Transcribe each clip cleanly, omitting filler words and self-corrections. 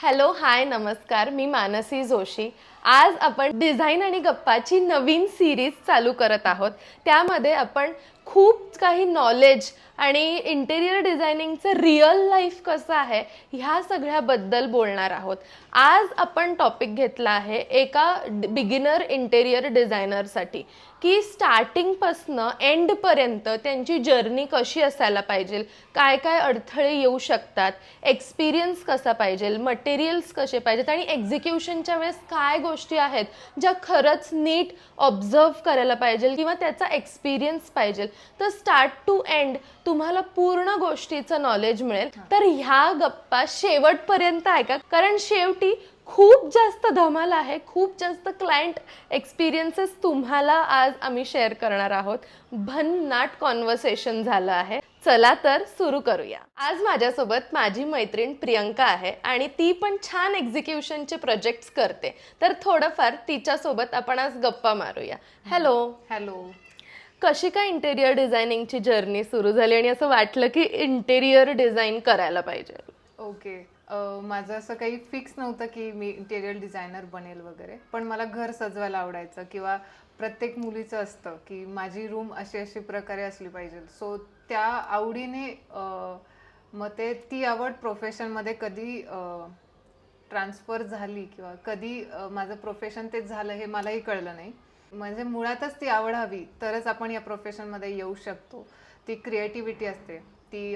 Hello hi नमस्कार, मी मानसी जोशी. आज आपण डिझाईन आणि गप्पाची नवीन सिरीज चालू करत आहोत. त्यामध्ये आपण खूप काही नॉलेज आणि इंटेरियर डिझायनिंगचं रिअल लाईफ कसं आहे ह्या सगळ्याबद्दल बोलणार आहोत. आज आपण टॉपिक घेतला आहे एका बिगिनर इंटेरियर डिझायनरसाठी की स्टार्टिंगपासनं एंडपर्यंत त्यांची जर्नी कशी असायला पाहिजे, काय काय अडथळे येऊ शकतात, एक्सपिरियन्स कसा पाहिजे, मटेरियल्स कसे पाहिजेत आणि एक्झिक्युशनच्या वेळेस काय गोष्टी आहेत ज्या खरंच नीट ऑब्झर्व करायला पाहिजे किंवा त्याचा एक्सपिरियन्स पाहिजे. तर स्टार्ट टू एंड तुम्हाला पूर्ण गोष्टीचं नॉलेज मिळेल. तर ह्या गप्पा शेवटपर्यंत ऐका, कारण शेवटी खूप जास्त धमाल आहे, खूप जास्त क्लायंट एक्सपिरियन्सेस तुम्हाला आज आम्ही शेअर करणार आहोत. भन्नाट कॉन्व्हर्सेशन झालं आहे. चला तर सुरू करूया. आज माझ्यासोबत माझी मैत्रीण प्रियंका आहे आणि ती पण छान एक्झिक्युशनचे प्रोजेक्ट्स करते. तर थोडंफार तिच्यासोबत आपण आज गप्पा मारूया. हॅलो. हॅलो. कशी काय इंटेरियर डिझायनिंगची जर्नी सुरू झाली आणि असं वाटलं की इंटेरियर डिझाईन करायला पाहिजे? ओके. माझं असं काही फिक्स नव्हतं की मी इंटेरियर डिझायनर बनेल वगैरे, पण मला घर सजवायला आवडायचं किंवा प्रत्येक मुलीचं असतं की माझी रूम अशी अशी प्रकारे असली पाहिजे. सो त्या आवडीने मग ती आवड प्रोफेशनमध्ये कधी ट्रान्सफर झाली किंवा कधी माझं प्रोफेशन तेच झालं हे मलाही कळलं नाही. म्हणजे मुळातच ती आवड हवी तरच आपण या प्रोफेशनमध्ये येऊ शकतो. ती क्रिएटिव्हिटी असते, ती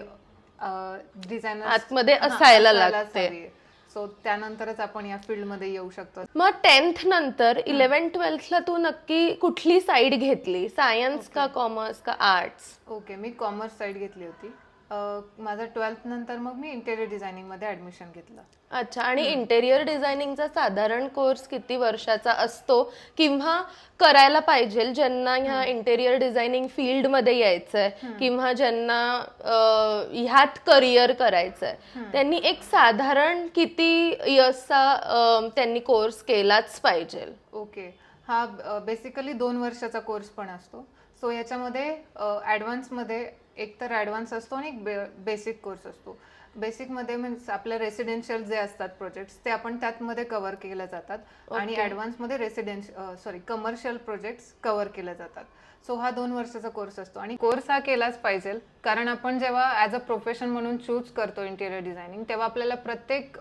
डिझायनर आतमध्ये असायला लागते. सो त्यानंतरच आपण या फील्डमध्ये येऊ शकतो. मग 10th नंतर 11th-12thला तू नक्की कुठली साईड घेतली, सायन्स का कॉमर्स का आर्ट्स? ओके, मी कॉमर्स साईड घेतली होती. माझं 12th नंतर मग मी इंटेरियर डिझायनिंग मध्ये ऍडमिशन घेतलं. अच्छा. आणि इंटेरियर डिझायनिंगचा साधारण कोर्स किती वर्षाचा असतो किंवा करायला पाहिजे ज्यांना ह्या इंटेरियर डिझायनिंग फील्डमध्ये यायचंय किंवा ज्यांना ह्यात करिअर करायचंय, त्यांनी एक साधारण किती इयर्सचा त्यांनी कोर्स केलाच पाहिजे? ओके, हा बेसिकली 2 वर्षाचा कोर्स पण असतो. सो याच्यामध्ये ॲडव्हान्समध्ये एक तर ॲडव्हान्स असतो आणि एक बेसिक कोर्स असतो. बेसिकमध्ये मीन्स आपले रेसिडेन्शियल जे असतात प्रोजेक्ट्स ते आपण त्यातमध्ये कव्हर केले जातात आणि ॲडव्हान्समध्ये कमर्शियल प्रोजेक्ट्स कव्हर केले जातात. सो हा 2 वर्षाचा कोर्स असतो आणि कोर्स हा केलाच पाहिजे, कारण आपण जेव्हा ॲज अ प्रोफेशन म्हणून चूज करतो इंटेरियर डिझायनिंग, तेव्हा आपल्याला प्रत्येक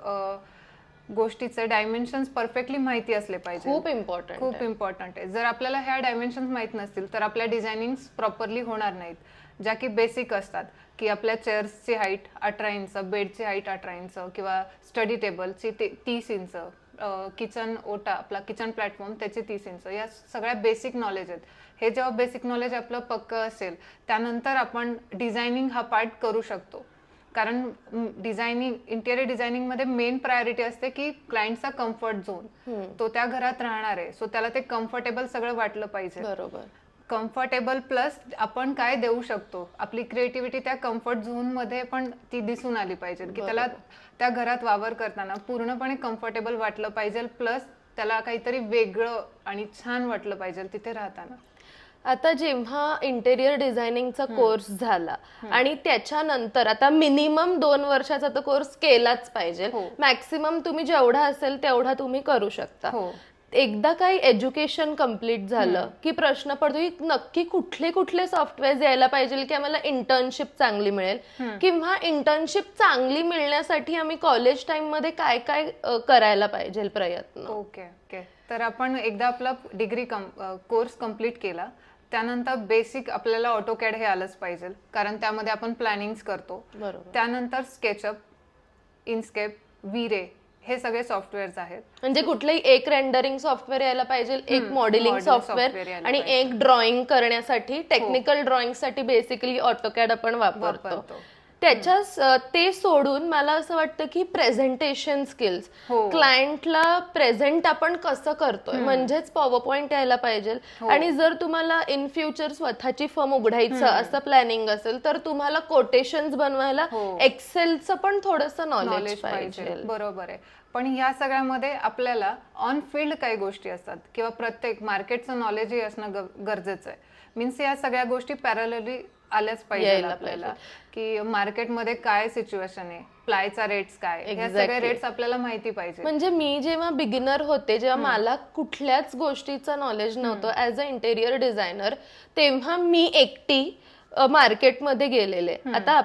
गोष्टीचे डायमेन्शन्स परफेक्टली माहिती असले पाहिजे. खूप इम्पॉर्टंट आहे. जर आपल्याला ह्या डायमेन्शन्स माहीत नसतील तर आपल्या डिझायनिंग्स प्रॉपरली होणार नाहीत, ज्या की बेसिक असतात की आपल्या चेअर्सची हाईट 18 इंच, बेडची हाईट 18 इंच किंवा स्टडी टेबलची 30 इंच, किचन ओटा आपला किचन प्लॅटफॉर्म त्याचे 30 इंच, या सगळ्या बेसिक नॉलेज आहेत. हे जेव्हा बेसिक नॉलेज आपलं पक्कं असेल त्यानंतर आपण डिझायनिंग हा पार्ट करू शकतो. कारण इंटेरियर डिझायनिंगमध्ये मेन प्रायोरिटी असते की क्लायंटचा कम्फर्ट झोन, तो त्या घरात राहणार आहे, सो त्याला ते कम्फर्टेबल सगळं वाटलं पाहिजे. बरोबर. कम्फर्टेबल प्लस आपण काय देऊ शकतो, आपली क्रिएटिव्हिटी त्या कम्फर्ट झोन मध्ये पण ती दिसून आली पाहिजे की त्याला त्या घरात वावर करताना पूर्णपणे कम्फर्टेबल वाटलं पाहिजे, प्लस त्याला काहीतरी वेगळं आणि छान वाटलं पाहिजे तिथे राहताना. आता जेव्हा इंटेरियर डिझायनिंगचा कोर्स झाला आणि त्याच्यानंतर आता मिनिमम 2 वर्षाचा तर कोर्स केलाच पाहिजे, मॅक्सिमम तुम्ही जेवढा असेल तेवढा तुम्ही करू शकता. एकदा काही एज्युकेशन कम्प्लीट झालं की प्रश्न पडतो की नक्की कुठले कुठले सॉफ्टवेअर यायला पाहिजे की आम्हाला इंटर्नशिप चांगली मिळेल किंवा इंटर्नशिप चांगली मिळण्यासाठी आम्ही कॉलेज टाइम मध्ये काय काय करायला पाहिजे प्रयत्न. ओके, तर आपण एकदा आपला डिग्री कोर्स कम्प्लीट केला त्यानंतर बेसिक आपल्याला ऑटोकॅड हे आलंच पाहिजे, कारण त्यामध्ये आपण प्लॅनिंग्स करतो. त्यानंतर स्केचअप, इनस्केप, वीरे हे सगळे सॉफ्टवेअर्स आहेत. म्हणजे कुठलंही एक रेंडरिंग सॉफ्टवेअर यायला पाहिजे, एक मॉडेलिंग सॉफ्टवेअर आणि एक ड्रॉइंग करण्यासाठी, टेक्निकल ड्रॉइंग साठी बेसिकली ऑटोकॅड आपण वापरतो. ते सोडून मला असं वाटतं की प्रेझेंटेशन स्किल्स, क्लायंटला प्रेझेंट आपण कसं करतोय म्हणजेच पॉवर पॉइंट यायला पाहिजे. आणि जर तुम्हाला इन फ्युचर स्वतःची फर्म उघडायचं असं प्लॅनिंग असेल तर तुम्हाला कोटेशन्स बनवायला एक्सेलचं पण थोडंसं नॉलेज पाहिजे. बरोबर आहे. पण या सगळ्यामध्ये आपल्याला ऑन फील्ड काही गोष्टी असतात किंवा प्रत्येक मार्केटचं नॉलेजही असणं गरजेचं आहे. मीन्स या सगळ्या गोष्टी पॅरलली आल्याच पाहिजे यायला आपल्याला की मार्केटमध्ये काय सिच्युएशन आहे, प्लायचा रेट्स काय, हे सगळे रेट्स आपल्याला माहिती पाहिजे. म्हणजे मी जेव्हा बिगिनर होते, जेव्हा मला कुठल्याच गोष्टीचं नॉलेज नव्हतं ऍज अ इंटेरियर डिझायनर, तेव्हा मी एकटी मार्केटमध्ये गेलेले. आता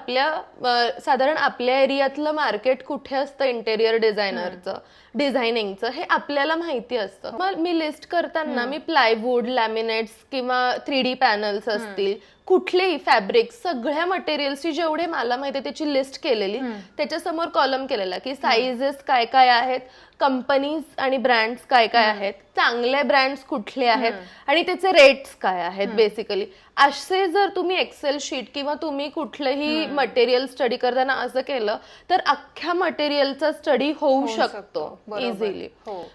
साधारण आपल्या एरियातलं मार्केट कुठे असतं इंटेरियर डिझायनरचं, डिझायनिंगचं, हे आपल्याला माहिती असतं. मग मी लिस्ट करताना मी प्लायवूड, लॅमिनेट्स किंवा 3D पॅनल्स असतील, कुठलेही फॅब्रिक, सगळ्या मटेरियल्सची जेवढे मला माहिती आहे त्याची लिस्ट केलेली, त्याच्यासमोर कॉलम केलेला की साईजेस काय काय आहेत, कंपनीज आणि ब्रँड्स काय काय आहेत, चांगले ब्रँड्स कुठले आहेत आणि त्याचे रेट्स काय आहेत. बेसिकली असे जर तुम्ही एक्सेल शीट किंवा तुम्ही कुठलंही मटेरियल स्टडी करताना असं केलं तर अख्ख्या मटेरियलचा स्टडी होऊ शकतो इझिली.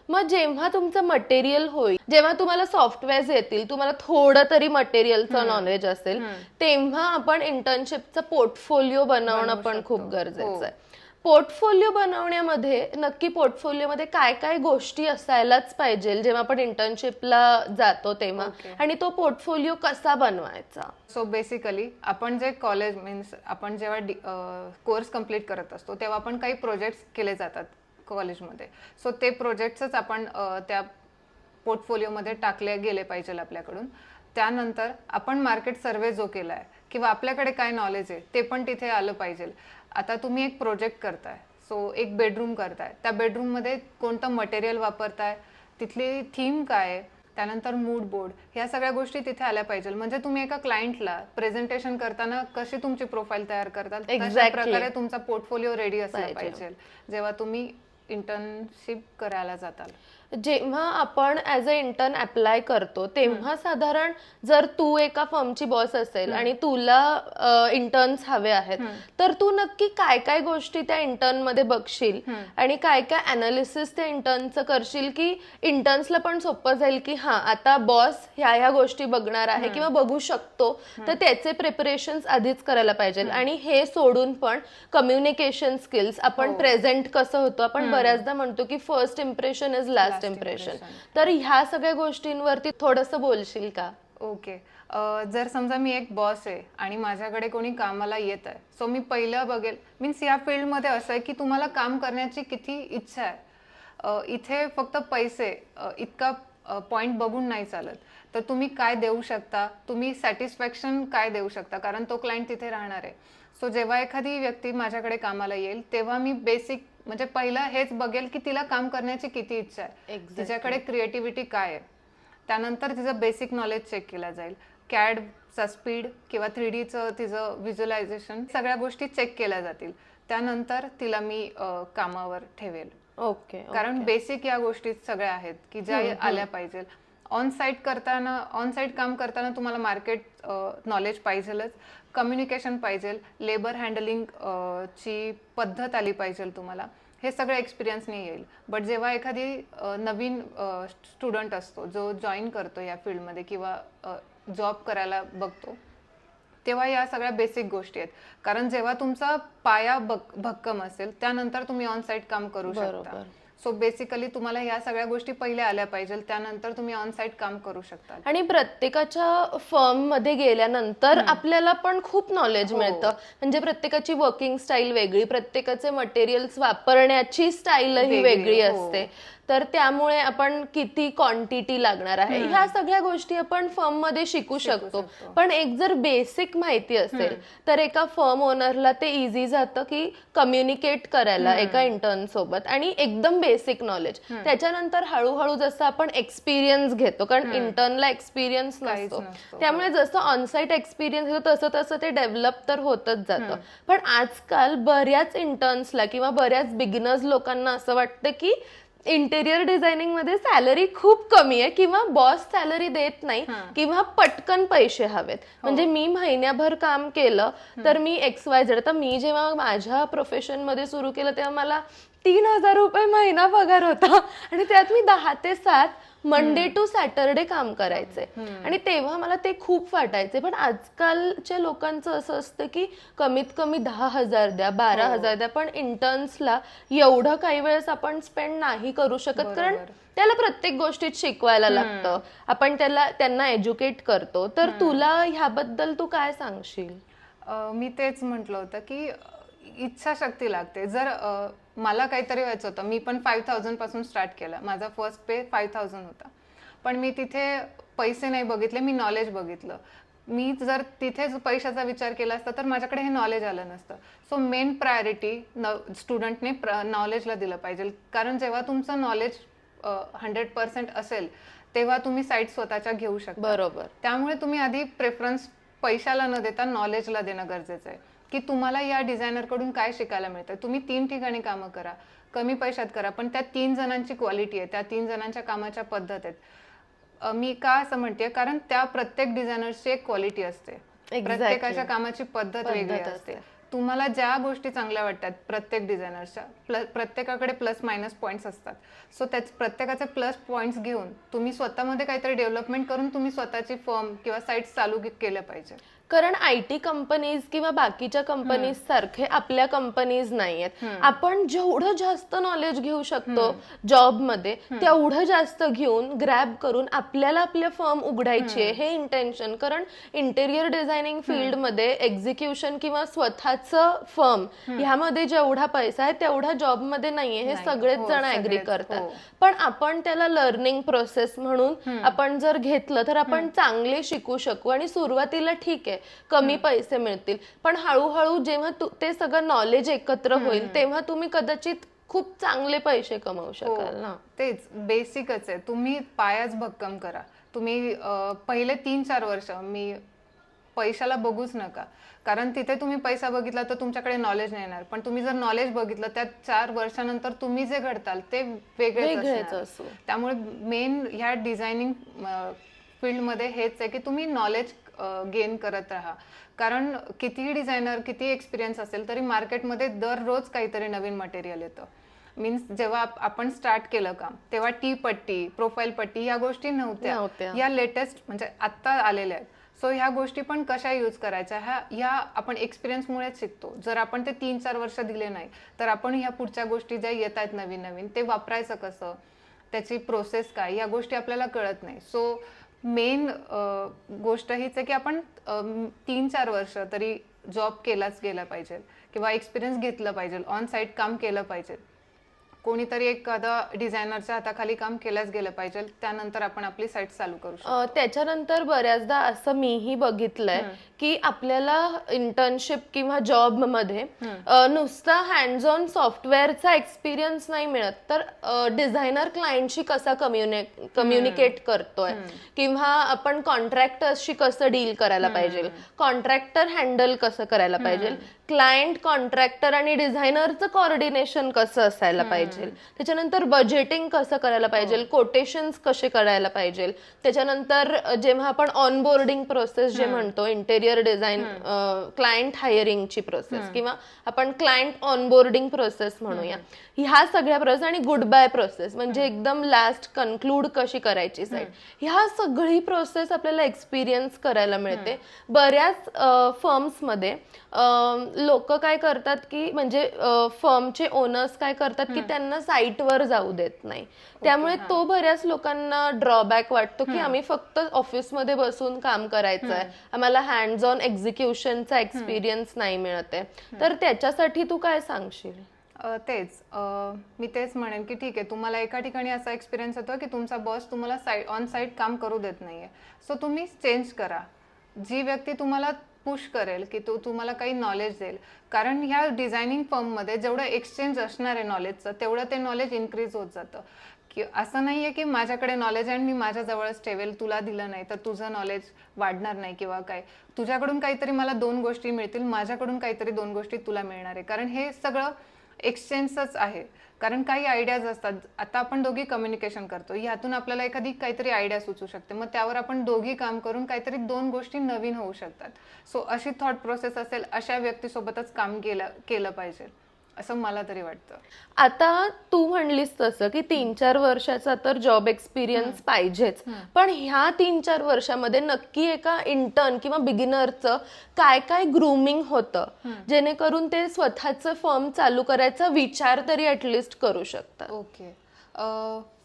मग जेव्हा तुमचं मटेरियल होईल, जेव्हा तुम्हाला सॉफ्टवेअर्स येतील, तुम्हाला थोडं तरी मटेरियलचं नॉलेज असेल, तेव्हा आपण इंटर्नशिपचा पोर्टफोलिओ बनवणं पण खूप गरजेचं आहे. पोर्टफोलिओ बनवण्यामध्ये नक्की पोर्टफोलिओमध्ये काय काय गोष्टी असायलाच पाहिजे जेव्हा आपण इंटर्नशिपला जातो तेव्हा, आणि तो पोर्टफोलिओ कसा बनवायचा? सो बेसिकली आपण जे कॉलेज मीन्स आपण जेव्हा कोर्स कम्प्लीट करत असतो तेव्हा आपण काही प्रोजेक्ट्स केले जातात कॉलेजमध्ये. सो ते प्रोजेक्ट्सच आपण त्या पोर्टफोलिओमध्ये टाकले गेले पाहिजे आपल्याकडून. त्यानंतर आपण मार्केट सर्वे जो केलाय किंवा आपल्याकडे काय नॉलेज आहे ते पण तिथे आलं पाहिजे. आता तुम्ही एक प्रोजेक्ट करताय, सो एक बेडरूम करताय, त्या बेडरूममध्ये कोणतं मटेरियल वापरताय, तिथली थीम काय आहे, त्यानंतर मूड बोर्ड, ह्या सगळ्या गोष्टी तिथे आल्या पाहिजे. म्हणजे तुम्ही एका क्लायंटला प्रेझेंटेशन करताना कशी तुमची प्रोफाईल तयार करताल, तशा प्रकारे तुमचा पोर्टफोलिओ रेडी असला पाहिजे जेव्हा तुम्ही इंटर्नशिप करायला जाताल. जेव्हा आपण ऍज अ इंटर्न अप्लाय करतो तेव्हा साधारण जर तू एका फर्मची बॉस असेल आणि तुला इंटर्न्स हवे आहेत, तर तू नक्की काय काय गोष्टी त्या इंटर्न मध्ये बघशील आणि काय काय अनालिसिस त्या इंटर्नचं करशील की इंटर्न्सला पण सोपं जाईल की हा आता बॉस ह्या गोष्टी बघणार आहे किंवा बघू शकतो, तर त्याचे प्रिपरेशन आधीच करायला पाहिजे. आणि हे सोडून पण कम्युनिकेशन स्किल्स, आपण प्रेझेंट कसं होतो, आपण बऱ्याचदा म्हणतो की first impression is last impression, तर ह्या सगळ्या गोष्टींवरती थोडंसं बोलशील का? ओके. जर समजा मी एक बॉस आहे आणि माझ्याकडे कोणी कामाला येत आहे, सो मी पहिलं बघेल, मीन्स या फील्डमध्ये असं आहे की तुम्हाला काम करण्याची किती इच्छा आहे. इथे फक्त पैसे इतका पॉइंट बघून नाही चालत, तर तुम्ही काय देऊ शकता, तुम्ही सॅटिस्फॅक्शन काय देऊ शकता, कारण तो क्लायंट तिथे राहणार आहे. सो जेव्हा एखादी व्यक्ती माझ्याकडे कामाला येईल तेव्हा मी बेसिक म्हणजे पहिलं हेच बघेल की तिला काम करण्याची किती इच्छा आहे, तिच्याकडे क्रिएटिव्हिटी काय आहे. त्यानंतर तिचं बेसिक नॉलेज चेक केला जाईल, कॅडचा स्पीड किंवा 3Dचं तिचं व्हिज्युअलायझेशन, सगळ्या गोष्टी चेक केल्या जातील. त्यानंतर तिला मी कामावर ठेवेल. ओके. कारण बेसिक या गोष्टी सगळ्या आहेत की ज्या आल्या पाहिजे. ऑन साईट काम करताना तुम्हाला मार्केट नॉलेज पाहिजेलच, कम्युनिकेशन पाहिजे, लेबर हँडलिंग ची पद्धत आली पाहिजे तुम्हाला. हे सगळं एक्सपिरियन्सने येईल. बट जेव्हा एखादी नवीन स्टुडंट असतो जो जॉईन करतो या फील्डमध्ये किंवा जॉब करायला बघतो, तेव्हा या सगळ्या बेसिक गोष्टी आहेत. कारण जेव्हा तुमचा पाया भक्कम असेल त्यानंतर तुम्ही ऑन साईट काम करू शकता. सो बेसिकली तुम्हाला ह्या सगळ्या गोष्टी पहिले आल्या पाहिजे, त्यानंतर तुम्ही ऑन साईट काम करू शकता. आणि प्रत्येकाच्या फर्म मध्ये गेल्यानंतर आपल्याला पण खूप नॉलेज मिळतं. म्हणजे प्रत्येकाची वर्किंग स्टाईल वेगळी, प्रत्येकाचे मटेरियल्स वापरण्याची स्टाईलही वेगळी असते. तर त्यामुळे आपण किती क्वांटिटी लागणार आहे ह्या सगळ्या गोष्टी आपण फर्म मध्ये शिकू शकतो. पण एक जर बेसिक माहिती असेल तर एका फर्म ओनरला ते इझी जातं की कम्युनिकेट करायला एका इंटर्न सोबत, आणि एकदम बेसिक नॉलेज. त्याच्यानंतर हळूहळू जसं आपण एक्सपिरियन्स घेतो, कारण इंटर्नला एक्सपिरियन्स नसतो, त्यामुळे जसं ऑनसाईट एक्सपिरियन्स येतो तसं तसं ते डेव्हलप तर होतच जातं. पण आजकाल बऱ्याच इंटर्न्सला किंवा बऱ्याच बिगिनर्स लोकांना असं वाटतं की इंटेरियर डिझायनिंग मध्ये सॅलरी खूप कमी आहे किंवा बॉस सॅलरी देत नाही किंवा पटकन पैसे हवेत. म्हणजे मी महिन्याभर काम केलं तर मी XYZ, तर मी जेव्हा माझ्या प्रोफेशन मध्ये सुरू केलं तेव्हा मला 3,000 रुपये महिना पगार होता आणि त्यात मी 10 ते 7 मंडे टू सॅटरडे काम करायचे आणि तेव्हा मला ते खूप वाटायचे. पण आजकालच्या लोकांचं असं असतं की कमीत कमी 10,000 द्या, 12,000 द्या, पण इंटर्न्सला एवढं काही वेळेस आपण स्पेंड नाही करू शकत, कारण त्याला प्रत्येक गोष्टीत शिकवायला लागतं, आपण त्यांना एज्युकेट करतो. तर तुला ह्याबद्दल तू काय सांगशील? मी तेच म्हटलं होतं की इच्छाशक्ती लागते. जर मला काहीतरी व्हायचं होतं, मी पण 5,000 पासून स्टार्ट केलं. माझा फर्स्ट पे 5,000 होता, पण मी तिथे पैसे नाही बघितले, मी नॉलेज बघितलं. मी जर तिथेच पैशाचा विचार केला असता तर माझ्याकडे हे नॉलेज आलं नसतं. सो मेन प्रायोरिटी स्टुडंटने नॉलेजला दिलं पाहिजे, कारण जेव्हा तुमचं नॉलेज 100% असेल तेव्हा तुम्ही साईट स्वतःच्या घेऊ शकता. बरोबर. त्यामुळे तुम्ही आधी प्रेफरन्स पैशाला न देता नॉलेजला देणं गरजेचं आहे, की तुम्हाला या डिझायनर कडून काय शिकायला मिळतं. तुम्ही 3 ठिकाणी कामं करा, कमी पैशात करा, पण त्या 3 जणांची क्वालिटी आहे, त्या 3 जणांच्या कामाच्या पद्धत आहेत. मी का असं म्हणते, कारण त्या प्रत्येक डिझायनरची एक क्वालिटी असते, प्रत्येकाच्या कामाची पद्धत वेगळी असते. तुम्हाला ज्या गोष्टी चांगल्या वाटतात प्रत्येक डिझायनरच्या, प्रत्येकाकडे प्लस मायनस पॉईंट्स असतात. सो त्याच प्रत्येकाचे प्लस पॉईंट्स घेऊन तुम्ही स्वतःमध्ये काहीतरी डेव्हलपमेंट करून तुम्ही स्वतःची फर्म किंवा साईट चालू केल्या पाहिजे. कारण IT कंपनीज किंवा बाकीच्या कंपनीज सारखे आपल्या कंपनीज नाहीयेत. आपण जेवढं जास्त नॉलेज घेऊ शकतो जॉबमध्ये तेवढं जास्त घेऊन ग्रॅब करून आपल्याला आपल्या फर्म उघडायची आहे, हे इंटेन्शन. कारण इंटेरियर डिझायनिंग फील्डमध्ये एक्झिक्युशन किंवा स्वतःचं फर्म ह्यामध्ये जेवढा पैसा आहे तेवढा जॉबमध्ये नाहीये, हे सगळेच जण ऍग्री करतात. पण आपण त्याला लर्निंग प्रोसेस म्हणून आपण जर घेतलं तर आपण चांगले शिकू शकू. आणि सुरुवातीला ठीक आहे कमी पैसे मिळतील, पण हळूहळू जेव्हा ते सगळं नॉलेज एकत्र होईल तेव्हा तुम्ही कदाचित खूप चांगले पैसे कमवू शकाल ना. तेच बेसिकच आहे. तुम्ही पायाच भक्कम करा. तुम्ही पहिले 3-4 वर्ष मी पैशाला बघूच नका, कारण तिथे तुम्ही पैसा बघितला तर तुमच्याकडे नॉलेज नाही येणार. पण तुम्ही जर नॉलेज बघितलं त्यात 4 वर्षानंतर तुम्ही जे घडताल ते वेगळेच असणार. त्यामुळे मेन ह्या डिझायनिंग फील्डमध्ये हेच आहे की तुम्ही नॉलेज गेन करत राहा. कारण कितीही डिझायनर, किती एक्सपिरियन्स असेल तरी मार्केटमध्ये दररोज काहीतरी नवीन मटेरियल येतं. मीन्स जेव्हा आपण स्टार्ट केलं काम तेव्हा टी पट्टी, प्रोफाईल पट्टी ह्या गोष्टी नव्हत्या. या लेटेस्ट म्हणजे आत्ता आलेल्या आहेत. सो ह्या गोष्टी पण कशा यूज करायच्या ह्या आपण एक्सपिरियन्समुळेच शिकतो. जर आपण ते 3-4 वर्ष दिले नाही तर आपण ह्या पुढच्या गोष्टी ज्या येत आहेत नवीन नवीन ते वापरायचं कसं, त्याची प्रोसेस काय, या गोष्टी आपल्याला कळत नाही. सो मेन गोष्ट हीच आहे की आपण 3-4 वर्ष तरी जॉब केलाच गेला पाहिजे किंवा एक्सपिरियन्स घेतलं पाहिजे, ऑन साईट काम केलं पाहिजे. कोणीतरी एखादा डिझायनरच्या हाताखाली काम केलंच गेलं पाहिजे, त्यानंतर आपण आपली साईट चालू करू शकतो. त्याच्यानंतर बऱ्याचदा असं मीही बघितलंय की आपल्याला इंटर्नशिप किंवा जॉब मध्ये नुसता हँड्स ऑन सॉफ्टवेअरचा एक्सपिरियन्स नाही मिळत, तर डिझायनर क्लायंटशी कसा कम्युनिकेट करतोय किंवा आपण कॉन्ट्रॅक्टर्सशी कसं डील करायला पाहिजे, कॉन्ट्रॅक्टर हँडल कसं करायला पाहिजे, क्लायंट, कॉन्ट्रॅक्टर आणि डिझायनरचं कोऑर्डिनेशन कसं असायला पाहिजे, त्याच्यानंतर बजेटिंग कसं करायला पाहिजे, कोटेशन्स कसे करायला पाहिजे, त्याच्यानंतर जेव्हा आपण ऑनबोर्डिंग प्रोसेस जे म्हणतो, इंटेरियर डिझाईन क्लायंट हायरिंगची प्रोसेस किंवा आपण क्लायंट ऑनबोर्डिंग प्रोसेस म्हणूया, ह्या सगळ्या प्रोसेस आणि गुड बाय प्रोसेस म्हणजे एकदम लास्ट कन्क्लूड कशी करायची साईट, ह्या सगळी प्रोसेस आपल्याला एक्सपिरियन्स करायला मिळते. बऱ्याच फर्म्समध्ये लोक काय करतात की म्हणजे फर्मचे ओनर्स काय करतात की त्यांना साईटवर जाऊ देत नाही, त्यामुळे तो बऱ्याच लोकांना ड्रॉबॅक वाटतो की आम्ही फक्त ऑफिसमध्ये बसून काम करायचं आहे, आम्हाला हँड्स ऑन एक्झिक्युशनचा एक्सपिरियन्स नाही मिळत आहे. तर त्याच्यासाठी तू काय सांगशील? मी तेच म्हणेन की ठीक आहे, तुम्हाला एका ठिकाणी असा एक्सपिरियन्स येतो की तुमचा बॉस तुम्हाला ऑन साईट काम करू देत नाहीये, सो तुम्ही चेंज करा. जी व्यक्ती तुम्हाला पुश करेल की तुम्हाला काही नॉलेज देईल, कारण ह्या डिझायनिंग फर्ममध्ये जेवढं एक्सचेंज असणार आहे नॉलेजचं तेवढं ते नॉलेज इन्क्रीज होत जातं. की असं नाहीये की माझ्याकडे नॉलेज आहे आणि मी माझ्या जवळच ठेवेल, तुला दिलं नाही तर तुझं नॉलेज वाढणार नाही किंवा काय. तुझ्याकडून काहीतरी मला 2 गोष्टी मिळतील, माझ्याकडून काहीतरी 2 गोष्टी तुला मिळणार आहे, कारण हे सगळं एक्सचेंजच आहे. कारण काही आयडियाज असतात, आता आपण दोघी कम्युनिकेशन करतो, ह्यातून आपल्याला एखादी काहीतरी आयडिया सुचू शकते, मग त्यावर आपण दोघी काम करून काहीतरी 2 गोष्टी नवीन होऊ शकतात. सो अशी थॉट प्रोसेस असेल अशा व्यक्तीसोबतच काम केलं पाहिजे. असं मला तरी वाटतं. आता तू म्हणलीस तसं की 3-4 वर्षाचा तर जॉब एक्सपिरियन्स पाहिजेच, पण ह्या 3-4 वर्षामध्ये नक्की एका इंटर्न किंवा बिगिनरचं काय काय ग्रूमिंग होतं जेणेकरून ते स्वतःचं फर्म चालू करायचा विचार तरी ऍटलिस्ट करू शकतात? ओके,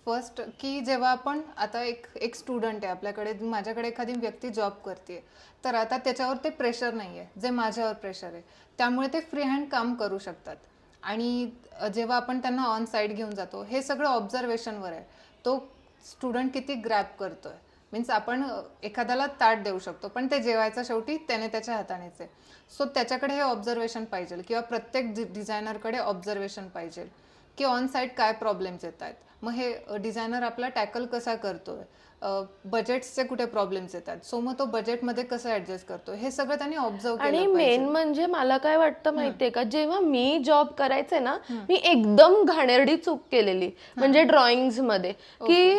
फर्स्ट की जेव्हा आपण आता एक स्टुडंट आहे आपल्याकडे, माझ्याकडे एखादी व्यक्ती जॉब करते, तर आता त्याच्यावर ते प्रेशर नाही आहे जे माझ्यावर प्रेशर आहे, त्यामुळे ते फ्री हँड काम करू शकतात. आणि जेव्हा आपण त्यांना ऑन साईट घेऊन जातो, हे सगळं ऑब्झर्वेशनवर आहे. तो स्टुडंट किती ग्रॅप करतोय, मीन्स आपण एखाद्याला ताट देऊ शकतो, पण ते जेवायचं शेवटी त्याने त्याच्या हातानेच आहे. सो त्याच्याकडे हे ऑब्झर्वेशन पाहिजे, किंवा प्रत्येक डिझायनरकडे ऑब्झर्वेशन पाहिजे की ऑन साईट काय प्रॉब्लेम्स येत आहेत, मग हे डिझायनर आपला टॅकल कसा करतोय, बजेट्सचे कुठे प्रॉब्लेम्स येतात, सो मग तो बजेटमध्ये कसं ऍडजस्ट करतो, हे सगळं त्यांनी ऑब्झर्व केलं आणि पाहिजे. मेन म्हणजे मला काय वाटतं माहितीये का, जेव्हा मी जॉब करायचे ना, मी एकदम घाणेरडी चूक केलेली म्हणजे ड्रॉइंग्स मध्ये, की